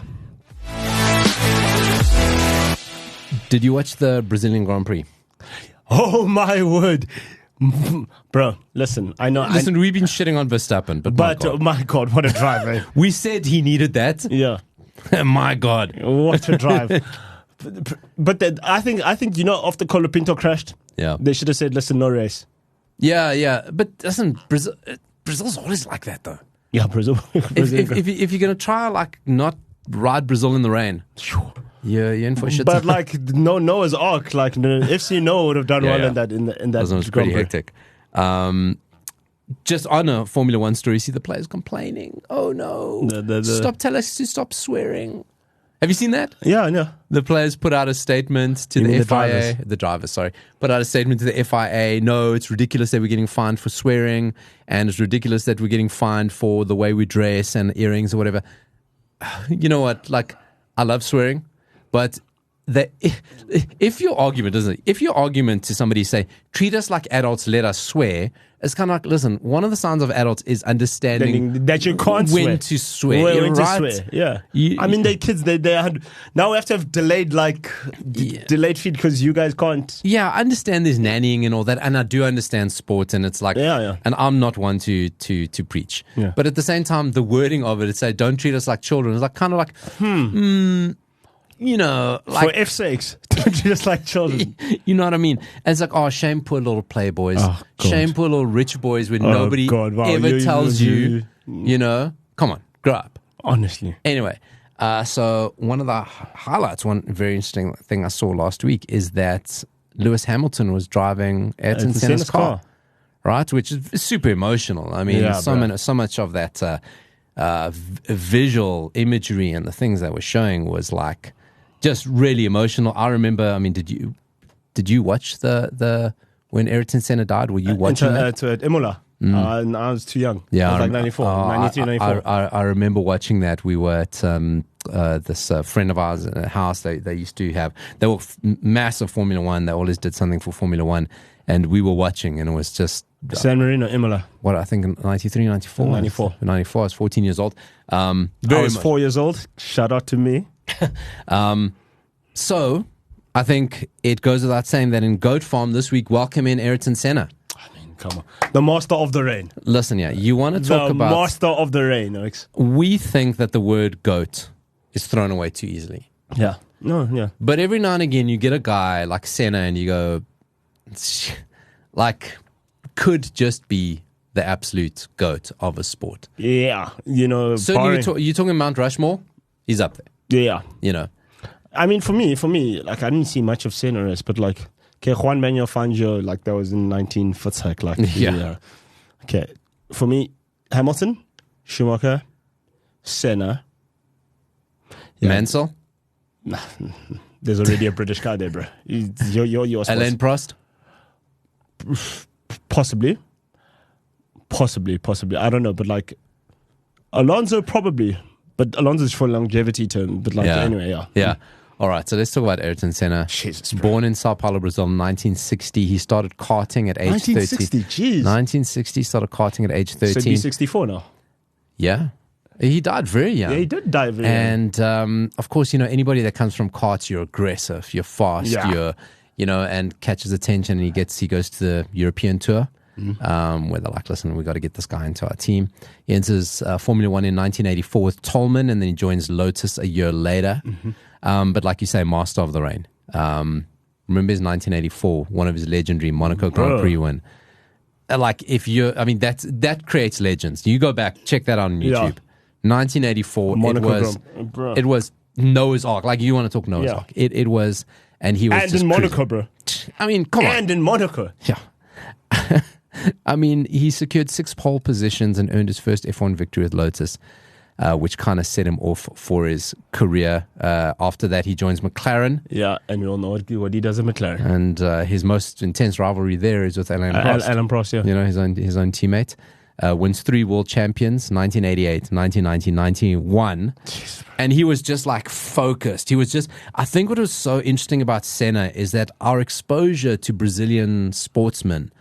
Did you watch the Brazilian Grand Prix? Oh my word, bro! Listen, I know. Listen, we've been shitting on Verstappen, but my God, what a drive! Eh? We said he needed that. Yeah, my God, what a drive! But I think after Colapinto crashed, they should have said, "Listen, no race." Yeah. But listen, Brazil's always like that, though. Yeah, Brazil. If you're gonna try like not ride Brazil in the rain. You're in for shit. But like Noah's Ark, like FC Noah would have done well in that. In that was pretty hectic. Just on a Formula One story, see the players complaining. Oh no! Tell us to stop swearing. Have you seen that? Yeah. The players put out a statement to the FIA. The drivers, put out a statement to the FIA. No, it's ridiculous that we're getting fined for swearing, and it's ridiculous that we're getting fined for the way we dress and earrings or whatever. You know what? Like, I love swearing. But if your argument to somebody say, treat us like adults, let us swear, it's kind of like, listen, one of the signs of adults is understanding that you can't when to swear. When to swear. Yeah. I mean, they're kids. They now we have to have delayed feed because you guys can't. Yeah, I understand there's nannying and all that, and I do understand sports, and it's like, and I'm not one to preach. Yeah. But at the same time, the wording of it say, don't treat us like children. It's like kind of like, you know, like, for F's sakes, don't treat us like children. You know what I mean? And it's like, oh, shame poor little playboys. Shame poor little rich boys when nobody ever tells you, you know, come on, grow up. Honestly. Anyway, so one of the highlights, one very interesting thing I saw last week is that Lewis Hamilton was driving Ayrton Senna's car, right? Which is super emotional. I mean, so much of that visual imagery and the things that were showing was like, just really emotional. I remember. I mean, did you watch the when Ayrton Senna died? Were you watching that? At Imola? I was too young. Yeah, I was like 94, 93, 94. I remember watching that. We were at this friend of ours in a house. They used to have. They were massive Formula One. They always did something for Formula One, and we were watching, and it was just San Marino, Imola. What I think 93, 94? 94. 94. I was 14 years old. I was 4 years old. Shout out to me. So I think it goes without saying that in Goat Farm this week, welcome in Ayrton Senna. I mean, come on. The master of the rain. Listen, you want to talk about... The master of the rain, Alex. We think that the word goat is thrown away too easily. Yeah. No, yeah. But every now and again, you get a guy like Senna and you go, like, could just be the absolute goat of a sport. Yeah. You know... So you're talking Mount Rushmore? He's up there. Yeah. You know. I mean, for me, like, I didn't see much of Senna, but like, okay, Juan Manuel Fangio, like, that was in 1940, like, okay. For me, Hamilton, Schumacher, Senna. Yeah. Mansell? Nah, there's already a British guy there, bro. You're Alain Prost? Possibly. I don't know, but like, Alonso probably. But Alonso's for longevity term. But anyway, yeah. Yeah. All right, so let's talk about Ayrton Senna. Jesus, born in Sao Paulo, Brazil, in 1960. He started karting at age 1960, 13. jeez. 1960, started karting at age 13. So he's 64 now. Yeah. He died very young. Yeah, he did die very young. And, of course, anybody that comes from karts, you're aggressive, you're fast, and catches attention, and he goes to the European tour. Where they're like, listen, we got to get this guy into our team. He enters Formula One in 1984 with Tolman, and then he joins Lotus a year later. But like you say, master of the rain. Remember his 1984, one of his legendary Monaco Grand Prix win. That creates legends. You go back, check that out on YouTube. 1984, it was Noah's Ark. Like, you want to talk Noah's Ark. It was, and he was. And in Monaco, bro. I mean, come on. And in Monaco. Yeah. I mean, he secured 6 pole positions and earned his first F1 victory with Lotus, which kind of set him off for his career. After that, he joins McLaren. Yeah, and we all know what he does at McLaren. And his most intense rivalry there is with Alain Prost. Alain Prost, yeah. His own teammate. Wins 3 world champions, 1988, 1990, 91. Jeez, and he was just like focused. I think what was so interesting about Senna is that our exposure to Brazilian sportsmen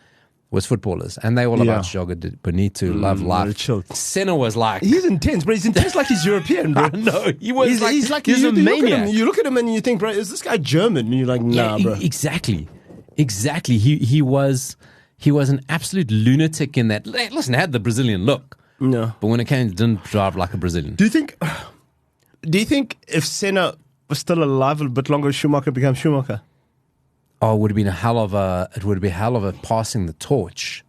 was footballers, and they all about joga bonito, love life. Senna was like, he's intense, bro. He's intense like he's European, bro. No, he was he's a maniac. You look at him and you think, bro, is this guy German? And you're like, nah, bro. Exactly. He was an absolute lunatic in that. Listen, had the Brazilian look, no, but when it came, didn't drive like a Brazilian. Do you think if Senna was still alive a bit longer, Schumacher became Schumacher? Oh, it would have been a hell of a passing the torch,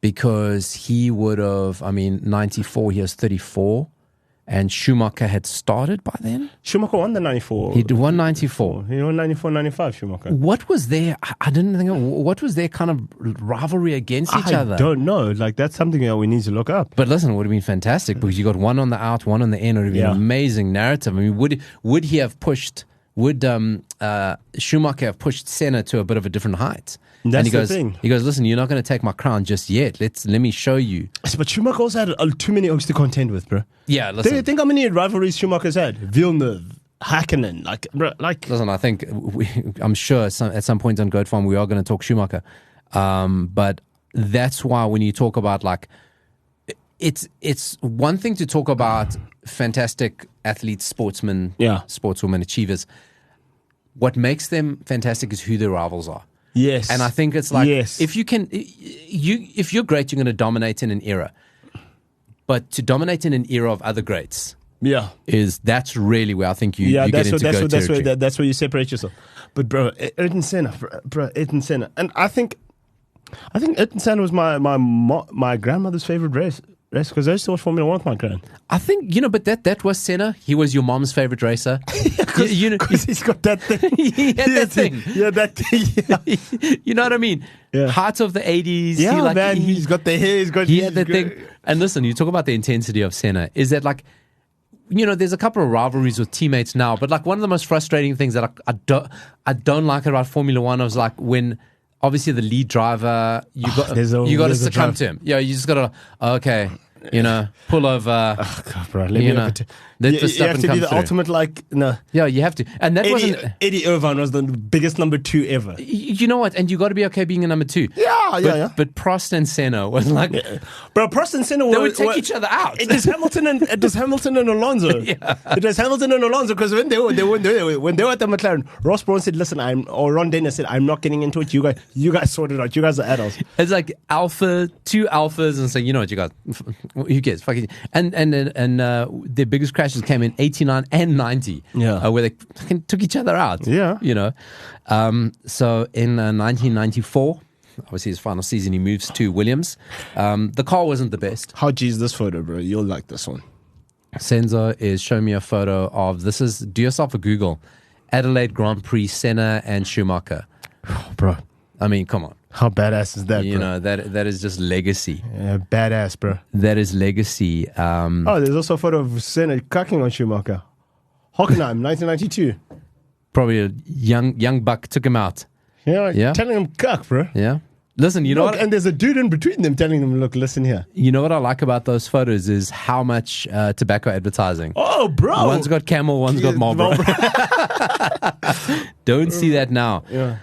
because he would have, 94, he was 34, and Schumacher had started by then. Schumacher won the 94. He won 94. He won 94, 95, Schumacher. What was there? I didn't think, what was their kind of rivalry against each other? I don't know. Like, that's something that we need to look up. But listen, it would have been fantastic, because you got one on the out, one on the in. It would have been an amazing narrative. I mean, would he have pushed... Would Schumacher have pushed Senna to a bit of a different height? That's the thing. He goes, listen, you're not going to take my crown just yet. Let me show you. But Schumacher also had too many oaks to contend with, bro. Yeah, listen. Think how many rivalries Schumacher's had? Villeneuve, Hakkinen, Listen, I think I'm sure at some point on Goat Farm we are going to talk Schumacher, but that's why when you talk about it's one thing to talk about fantastic athletes, sportsmen, sportswomen, achievers. What makes them fantastic is who their rivals are. Yes. And I think it's like, if you're great, you're going to dominate in an era. But to dominate in an era of other greats, that's really where I think you get into GOAT territory. That's where you separate yourself. But bro, Ayrton Senna, and I think Ayrton Senna was my grandmother's favorite race. Because I used to watch Formula 1 with my grand. I think, but that was Senna. He was your mom's favorite racer. Because he's got that thing. He had that thing. Yeah, that thing. Yeah. You know what I mean? Yeah. Heart of the 80s. Yeah, man. He's got the hair. He had that thing. And listen, you talk about the intensity of Senna. Is that there's a couple of rivalries with teammates now, but one of the most frustrating things that I don't like about Formula 1 was when... Obviously, the lead driver, you got to succumb to him. Yeah, you just got to, pull over. Oh, God, bro. Let the stuff have to be the through. Ultimate, no. Yeah, you have to. And that wasn't... Eddie Irvine was the biggest number 2 ever. You know what? And you got to be okay being a number 2. Yeah. But Prost and Senna was like... Yeah. Bro, Prost and Senna they would take each other out. It was Hamilton and Alonso. Yeah. It was Hamilton and Alonso, because when they were at the McLaren, Ross Brawn said, listen, Ron Dennis said, I'm not getting into it. You guys sort it out. You guys are adults. It's like two alphas, and say, you know what, you guys, who cares? Fucking, and their biggest crashes came in 89 and 90, where they took each other out. Yeah. So in 1994, obviously his final season, he moves to Williams. The car wasn't the best. How G's this photo, bro? You'll like this one. Senzo is showing me a photo of, do yourself a Google, Adelaide Grand Prix, Senna and Schumacher. Oh, bro. I mean, come on. How badass is that, bro? That is just legacy. Yeah, badass, bro. That is legacy. There's also a photo of Senna cucking on Schumacher. Hockenheim, 1992. Probably a young buck took him out. Yeah. Telling him cuck, bro. Yeah. Listen, you know what? And there's a dude in between them telling them, look, listen here. You know what I like about those photos is how much tobacco advertising. Oh, bro. One's got Camel, one's got Marlboro. Don't see that now. Yeah.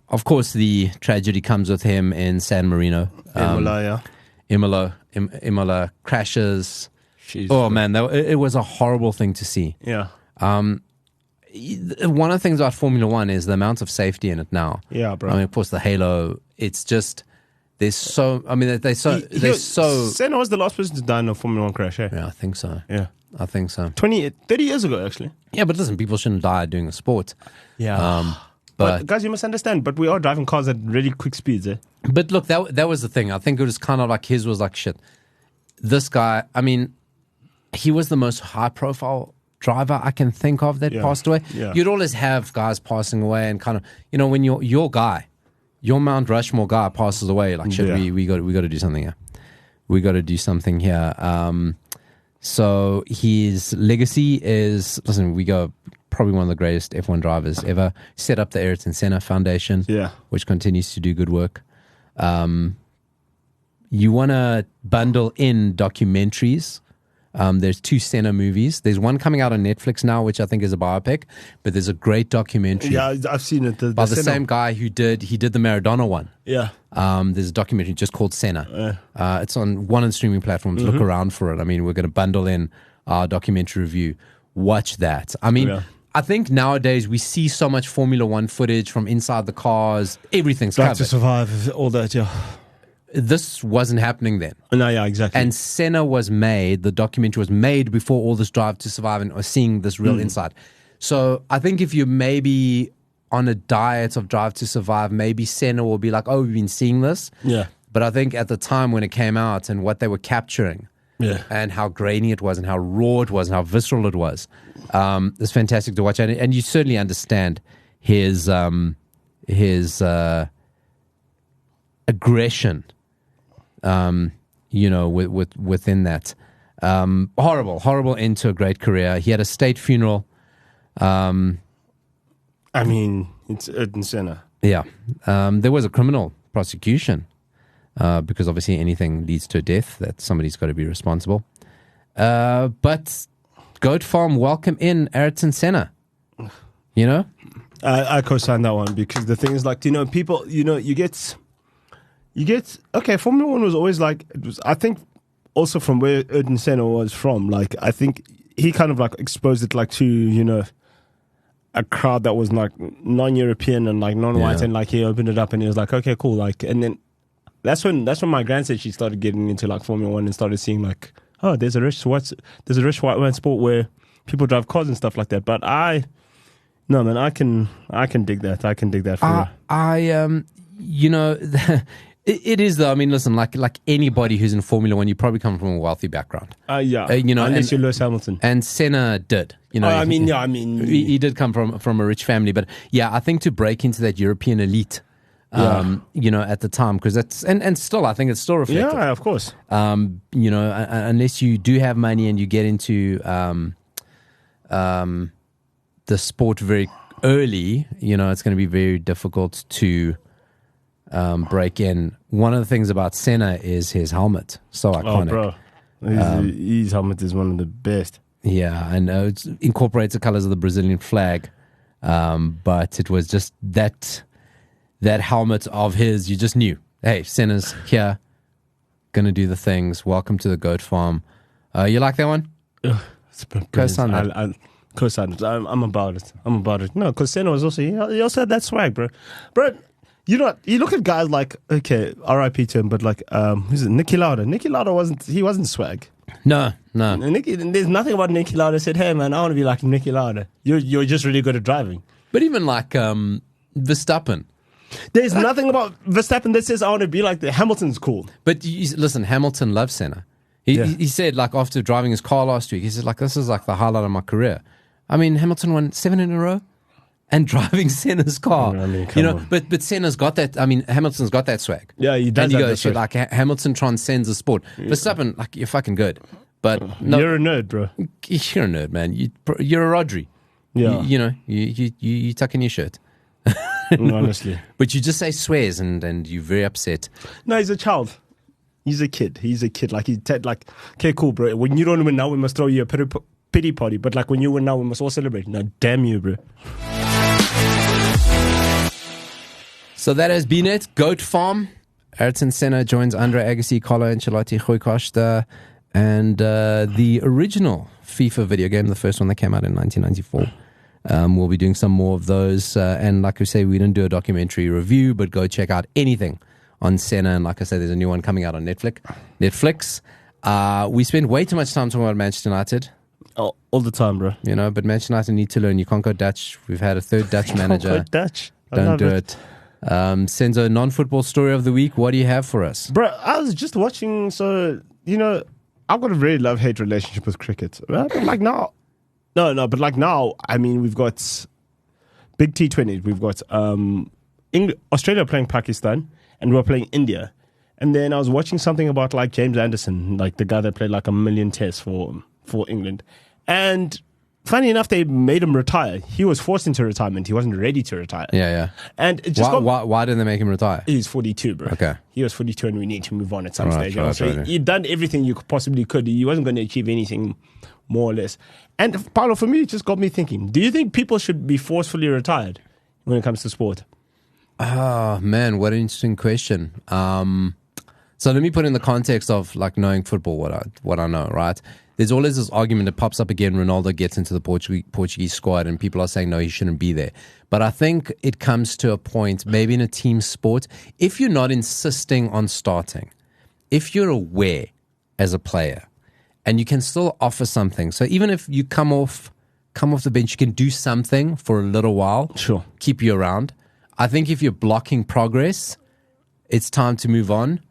Of course, the tragedy comes with him in San Marino. Imola crashes. Jeez, oh, man, it was a horrible thing to see. Yeah. One of the things about Formula One is the amount of safety in it now. Yeah, bro. I mean, of course, the halo, it's just, there's so, I mean, they're so. Senna was the last person to die in a Formula One crash, eh? Yeah, I think so. Yeah. I think so. 30 years ago, actually. Yeah, but listen, people shouldn't die doing a sport. Yeah. But guys, you must understand, but we are driving cars at really quick speeds, eh? But look, that was the thing. I think it was kind of like his was like, shit, this guy, I mean, he was the most high-profile driver I can think of that passed away. Yeah. You'd always have guys passing away and kind of, you know, when your guy, your Mount Rushmore guy passes away, like, shit, we got to do something here. We got to do something here. So his legacy is, listen, we go probably one of the greatest F1 drivers ever. Set up the Ayrton Senna Foundation, which continues to do good work. You want to bundle in documentaries. There's 2 Senna movies. There's one coming out on Netflix now, which I think is a biopic, but there's a great documentary. Yeah, I've seen it. By the same guy who did the Maradona one. Yeah. There's a documentary just called Senna. It's on one of the streaming platforms. Look around for it. I mean, we're going to bundle in our documentary review. Watch that. I mean, I think nowadays we see so much Formula One footage from inside the cars. Everything's covered. Drive to Survive, all that, yeah. This wasn't happening then. No, yeah, exactly. And Senna was made, the documentary was made before all this Drive to Survive and seeing this real insight. So I think if you're maybe on a diet of Drive to Survive, maybe Senna will be like, oh, we've been seeing this. Yeah. But I think at the time when it came out and what they were capturing and how grainy it was and how raw it was and how visceral it was, it's fantastic to watch. And you certainly understand his aggression. You know, within that. Horrible end to a great career. He had a state funeral. I mean, it's Ayrton Senna. Yeah. There was a criminal prosecution because obviously anything leads to a death, that somebody's got to be responsible. But Goat Farm, welcome in Ayrton Senna. You know? I co-sign that one because the thing is, like, you know, people, you know, you get okay. Formula One was always like, it was. I think also from where Ayrton Senna was from. Like, I think he kind of like exposed it like to, you know, a crowd that was like non-European and like non-white, and like he opened it up and he was like, okay, cool. Like, and then that's when my grand said she started getting into like Formula One and started seeing like, oh, there's a rich white man sport where people drive cars and stuff like that. But no, man, I can dig that. I can dig that for you. You know. It is though. I mean, listen, like anybody who's in Formula One, you probably come from a wealthy background. You know, unless you're Lewis Hamilton. And Senna did. You know, he did come from a rich family, but yeah, I think to break into that European elite, you know, at the time, because that's and still, I think it's still reflected. Yeah, of course. You know, unless you do have money and you get into the sport very early, you know, it's going to be very difficult to break in. One of the things about Senna is his helmet. So iconic. Oh, bro. His helmet is one of the best. Yeah, and it incorporates the colors of the Brazilian flag. But it was just that helmet of his, you just knew, hey, Senna's here, gonna do the things. Welcome to the Goat Farm. You like that one? Co-sign that. Co-sign it. I'm about it. No, because Senna was also, he also had that swag, bro. You know, you look at guys like, okay, R.I.P. to him, but like, who's it? Niki Lauda. Niki Lauda wasn't swag. No. There's nothing about Niki Lauda said, hey man, I want to be like Niki Lauda. You're just really good at driving. But even like Verstappen. There's nothing about Verstappen that says I want to be like the Hamilton's cool. But listen, Hamilton loves Senna. He said, like, after driving his car last week, he said, like, this is like the highlight of my career. I mean, Hamilton won 7 in a row. And driving Senna's car, you know, but Senna's got that. I mean, Hamilton's got that swag. Yeah, he does. And you go, shit, like Hamilton transcends the sport. Verstappen, like, you're fucking good, but no, you're a nerd, bro. You're a nerd, man. You're a Rodri. Yeah, you know, you tuck in your shirt. Honestly. But you just say swears and you're very upset. No, he's a child. He's a kid. Like, okay, cool, bro. When you don't win now, we must throw you a pity party. But like when you win now, we must all celebrate. No, damn you, bro. So that has been it. Goat Farm. Ayrton Senna joins Andre Agassi, Carlo Ancelotti, Rui Costa, and the original FIFA video game, the first one that came out in 1994. We'll be doing some more of those. And like we say, we didn't do a documentary review, but go check out anything on Senna. And like I said, there's a new one coming out on Netflix. We spend way too much time talking about Manchester United. Oh, all the time, bro. You know, but Manchester United need to learn. You can't go Dutch. We've had a third Dutch manager. Can't go Dutch. Don't do it. Senzo, non-football story of the week. What do you have for us? Bro, I was just watching, so, you know, I've got a very love-hate relationship with cricket. Right? But like now, but like now, I mean, we've got big T20. We've got Australia playing Pakistan, and we're playing India. And then I was watching something about like James Anderson, like the guy that played like 1 million tests for England. And funny enough, they made him retire. He was forced into retirement. He wasn't ready to retire. Yeah. And it just why didn't they make him retire? He's 42, bro. Okay. He was 42 and we need to move on at some stage. Right. He'd done everything you possibly could. He wasn't going to achieve anything more or less. And Paulo, for me, it just got me thinking, do you think people should be forcefully retired when it comes to sport? Oh, man, what an interesting question. So let me put in the context of like knowing football, what I know, right? There's always this argument that pops up again. Ronaldo gets into the Portuguese squad and people are saying, no, he shouldn't be there. But I think it comes to a point, maybe in a team sport, if you're not insisting on starting, if you're aware as a player and you can still offer something. So even if you come off the bench, you can do something for a little while. Sure. Keep you around. I think if you're blocking progress, it's time to move on.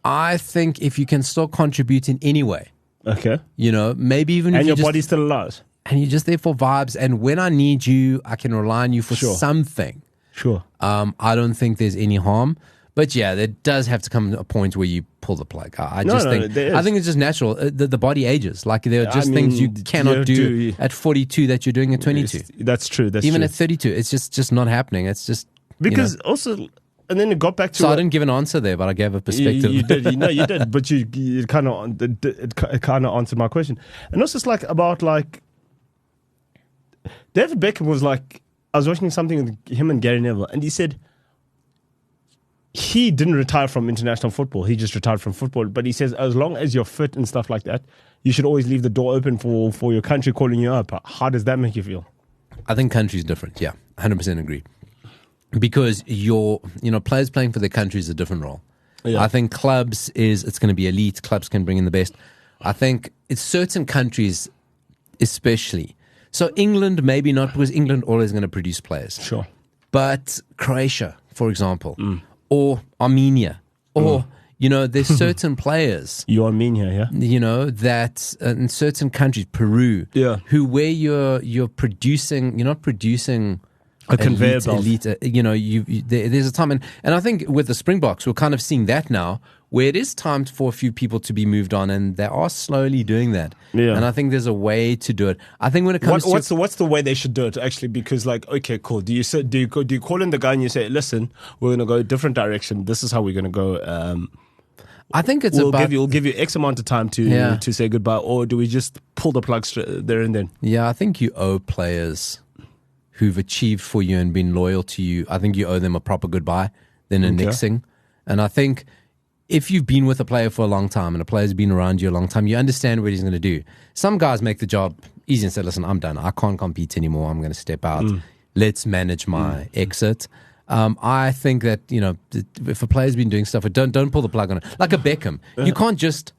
I think if you can still contribute in any way, okay, you know, maybe even and if your body still allows, and you're just there for vibes, and when I need you, I can rely on you for something. Sure. I don't think there's any harm, but yeah, there does have to come a point where you pull the plug. I think it's just natural. The body ages. Like there are just things you cannot do at 42 that you're doing at 22. That's true. Even at 32, it's just not happening. It's just because also. And then it got back to. So I didn't give an answer there, but I gave a perspective. You did, you did, but it kind of answered my question. And also, it's like about like David Beckham was like, I was watching something with him and Gary Neville, and he said he didn't retire from international football. He just retired from football. But he says as long as you're fit and stuff like that, you should always leave the door open for your country calling you up. How does that make you feel? I think country's different. Yeah, 100% agree. Because players playing for their country is a different role. Yeah. I think clubs it's going to be elite. Clubs can bring in the best. I think it's certain countries, especially. So England, maybe not, because England always going to produce players. Sure. But Croatia, for example, or Armenia, or there's certain players. You Armenia, yeah. That in certain countries, Peru, who where you're producing, you're not producing. A conveyor belt. Elite, there's a time, and I think with the Springboks, we're kind of seeing that now, where it is time for a few people to be moved on, and they are slowly doing that. Yeah. And I think there's a way to do it. I think when it comes what's the way they should do it actually? Because like, okay, cool. Do you call in the guy and you say, listen, we're going to go a different direction. This is how we're going to go. I think we'll give you X amount of time to say goodbye, or do we just pull the plug straight there and then? Yeah, I think you owe players who've achieved for you and been loyal to you, I think you owe them a proper goodbye than a nixing. And I think if you've been with a player for a long time and a player's been around you a long time, you understand what he's going to do. Some guys make the job easy and say, listen, I'm done. I can't compete anymore. I'm going to step out. Let's manage my exit. I think that, if a player's been doing stuff, don't pull the plug on it. Like a Beckham. You can't just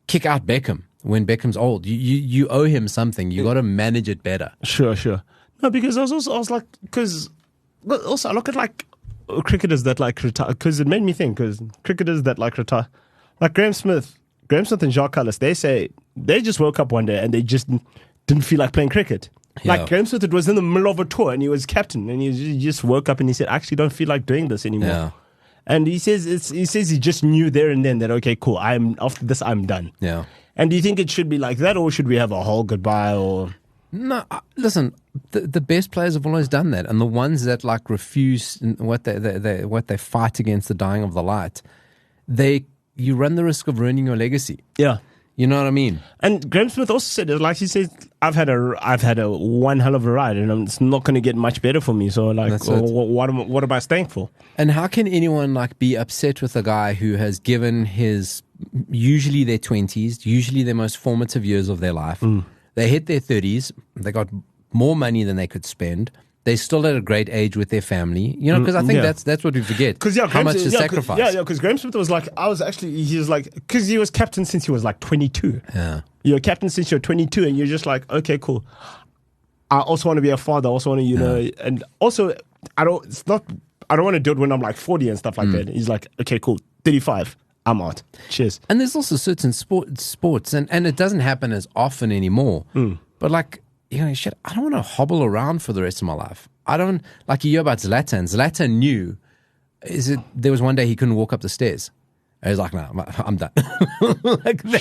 kick out Beckham when Beckham's old. You owe him something. You got to manage it better. Sure. No, because I was like, because also I look at like cricketers that like retire, because it made me think, because cricketers that like retire, like Graham Smith and Jacques Kallis, they say they just woke up one day and they just didn't feel like playing cricket. Yeah. Like Graham Smith, it was in the middle of a tour and he was captain and he just woke up and he said, I actually don't feel like doing this anymore. Yeah. And he says he just knew there and then that, okay, cool, after this I'm done. Yeah. And do you think it should be like that, or should we have a whole goodbye? Or no, listen, the best players have always done that, and the ones that like refuse what they fight against the dying of the light, you run the risk of ruining your legacy. Yeah. You know what I mean? And Graham Smith also said, like he said, I've had a one hell of a ride, and it's not going to get much better for me. So, like, what am I staying for? And how can anyone like be upset with a guy who has given usually their 20s, usually their most formative years of their life? They hit their 30s, they got more money than they could spend. They still at a great age with their family, you know, because I think that's what we forget. How much to sacrifice. Because Graham Smith was like, because he was captain since he was like 22. Yeah. You're captain since you're 22, and you're just like, okay, cool. I also want to be a father. I also want to, and also, I don't want to do it when I'm like 40 and stuff like that. He's like, okay, cool, 35. I'm out. Cheers. And there's also certain sports, and it doesn't happen as often anymore. But like, shit, I don't want to hobble around for the rest of my life. I don't, like you hear about Zlatan. Zlatan knew, there was one day he couldn't walk up the stairs. And he was like, no, I'm done. Like that.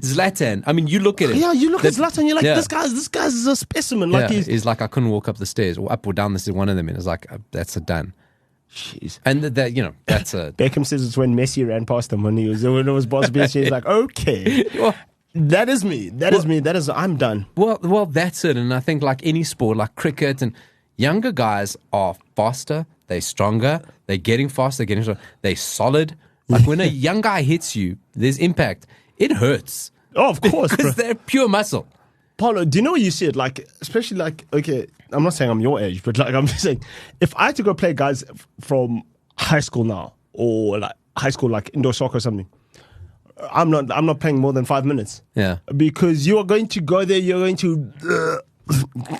Zlatan, I mean, you look at it. Yeah, you look at Zlatan, you're like, this guy's a specimen. Like he's like, I couldn't walk up the stairs, or up or down the stairs, one of them. And it's like, that's a done. Jeez. And that's a... Beckham says it's when Messi ran past him when it was Boss Beach. He's like, okay. Well, that is me. I'm done. Well, that's it. And I think like any sport, like cricket, and younger guys are faster, they're stronger, they're getting faster, they're getting stronger, they're solid. Like when a young guy hits you, there's impact. It hurts. Oh, of course. Because they're pure muscle. Paulo, do you know what you see it? Like, especially like, okay, I'm not saying I'm your age, but like I'm just saying, if I had to go play guys from high school now, or like high school, like indoor soccer or something, I'm not playing more than 5 minutes. Yeah. Because you are going to go there, you're going to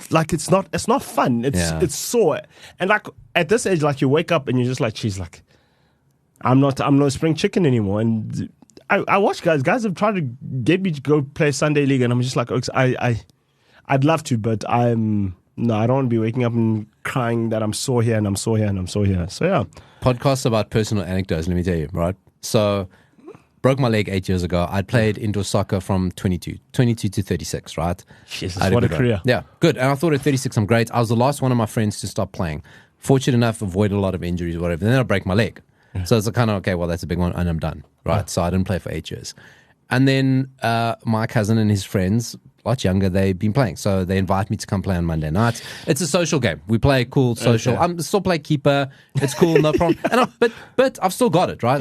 like it's not fun. It's sore. And like at this age, like you wake up and you're just like, geez, like I'm no spring chicken anymore. And I watch guys have tried to get me to go play Sunday league, and I'm just like, I'd love to, but I don't want to be waking up and crying that I'm sore here and I'm sore here and I'm sore here. So yeah. Podcasts about personal anecdotes, let me tell you, right? So broke my leg 8 years ago. I'd played indoor soccer from 22 to 36, right? Jesus, what a career. Yeah, good. And I thought at 36, I'm great. I was the last one of my friends to stop playing. Fortunate enough, avoided a lot of injuries, whatever. And then I break my leg. Yeah. So it's kind of, okay, well, that's a big one, and I'm done, right? Yeah. So I didn't play for 8 years. And then my cousin and his friends, a lot younger, they've been playing. So they invite me to come play on Monday nights. It's a social game. We play cool social. Okay. I'm still play keeper. It's cool, no problem. But I've still got it, right?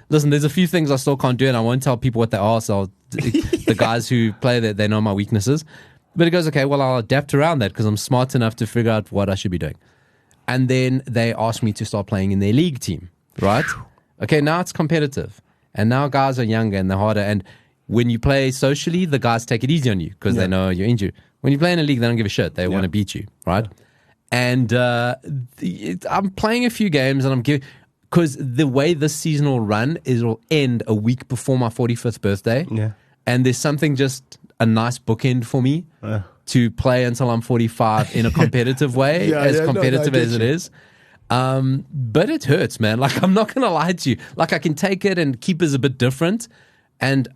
Listen, there's a few things I still can't do, and I won't tell people what they are. So the guys who play, they know my weaknesses. But it goes, okay, well, I'll adapt around that because I'm smart enough to figure out what I should be doing. And then they asked me to start playing in their league team, right? Okay, now it's competitive. And now guys are younger and they're harder. And when you play socially, the guys take it easy on you because they know you're injured. When you play in a league, they don't give a shit. They want to beat you, right? Yeah. And I'm playing a few games, and I'm giving, because the way this season will run is it'll end a week before my 45th birthday. Yeah. And there's something just a nice bookend for me to play until I'm 45 in a competitive way, as it is. But it hurts, man. Like, I'm not going to lie to you. Like, I can take it, and keeper's a bit different. And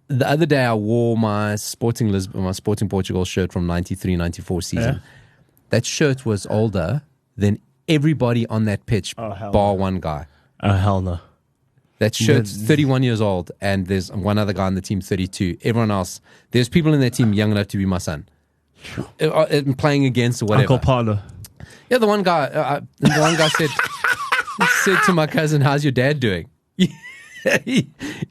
the other day I wore my Sporting Portugal shirt from 93-94 season. Yeah. That shirt was older than everybody on that pitch, bar one guy. Oh, hell no. That shirt's 31 years old, and there's one other guy on the team, 32. Everyone else, there's people in their team young enough to be my son. Playing against or whatever. Uncle Paulo. Yeah, the one guy said to my cousin, "How's your dad doing?"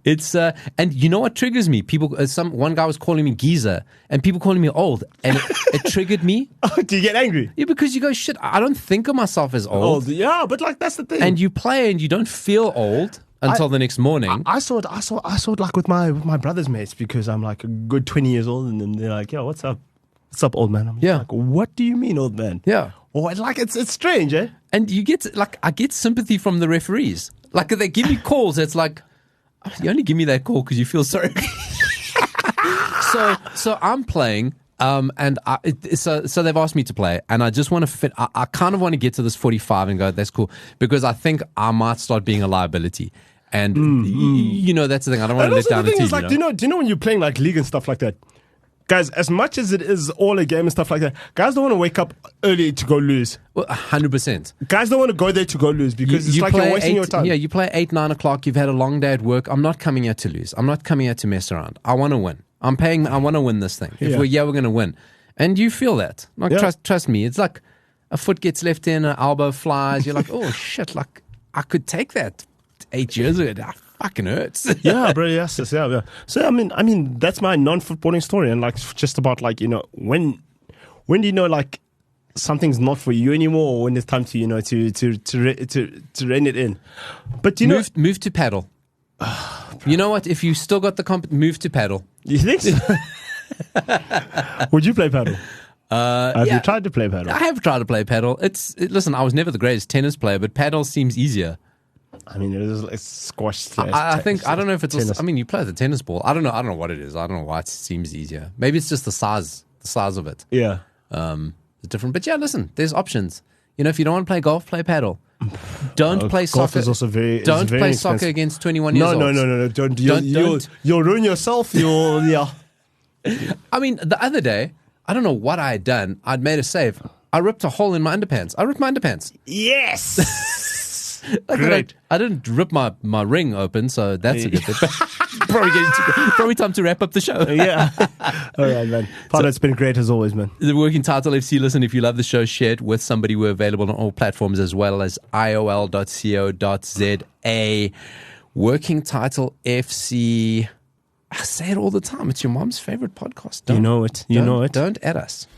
It's and you know what triggers me? People, one guy was calling me geezer, and people calling me old, and it triggered me. Oh, do you get angry? Yeah, because you go, shit, I don't think of myself as old. Yeah, but like that's the thing. And you play, and you don't feel old until the next morning. I saw it like with my brother's mates, because I'm like a good 20 years old, and then they're like, "Yo, what's up? What's up, old man?" I'm like, "What do you mean, old man?" Yeah. Oh, like it's strange, eh? And you get I get sympathy from the referees. Like, they give me calls. It's like, oh, you only give me that call because you feel sorry. So I'm playing, and so they've asked me to play, and I just want to fit. I kind of want to get to this 45 and go, that's cool, because I think I might start being a liability. And you know, that's the thing. I don't want to let down the team. Like, do you know when you're playing like league and stuff like that? Guys, as much as it is all a game and stuff like that, guys don't want to wake up early to go lose. Well, 100%. Guys don't want to go there to go lose because it's like you're wasting your time. Yeah, you play 8, 9 o'clock. You've had a long day at work. I'm not coming here to lose. I'm not coming here to mess around. I want to win. I want to win this thing. If we're going to win. And you feel that. Like, trust me. It's like a foot gets left in, an elbow flies. You're like, oh, shit. Like, I could take that 8 years ago. That fucking hurts. Yeah, bro. Yes. Yeah. So, I mean, that's my non-footballing story. And, like, just about, like, you know, when do you know, like, something's not for you anymore, or when it's time to, you know, to rein it in? But, you know... Move to paddle. You know what? If you still got the move to paddle. You think so? Would you play paddle? Have you tried to play paddle? I have tried to play paddle. Listen, I was never the greatest tennis player, but paddle seems easier. I mean, it's squash. I don't know if it's also, I mean, you play the tennis ball. I don't know what it is. I don't know why it seems easier. Maybe it's just the size of it. Yeah. It's different. But yeah, listen, there's options. You know, if you don't want to play golf, play paddle. Don't play soccer. Golf is also very play expensive. Soccer against 21 years old. No. Don't. You'll ruin yourself. Yeah. I mean, the other day, I don't know what I had done. I'd made a save. I ripped a hole in my underpants. Yes. Like, great. I didn't rip my ring open, so that's a good thing. Probably time to wrap up the show. Yeah. All right, man. Paulo, it's been great as always, man. The Working Title FC. Listen, if you love the show, share it with somebody. We're available on all platforms as well as iol.co.za. Working Title FC. I say it all the time. It's your mom's favorite podcast. You know it. Don't add us.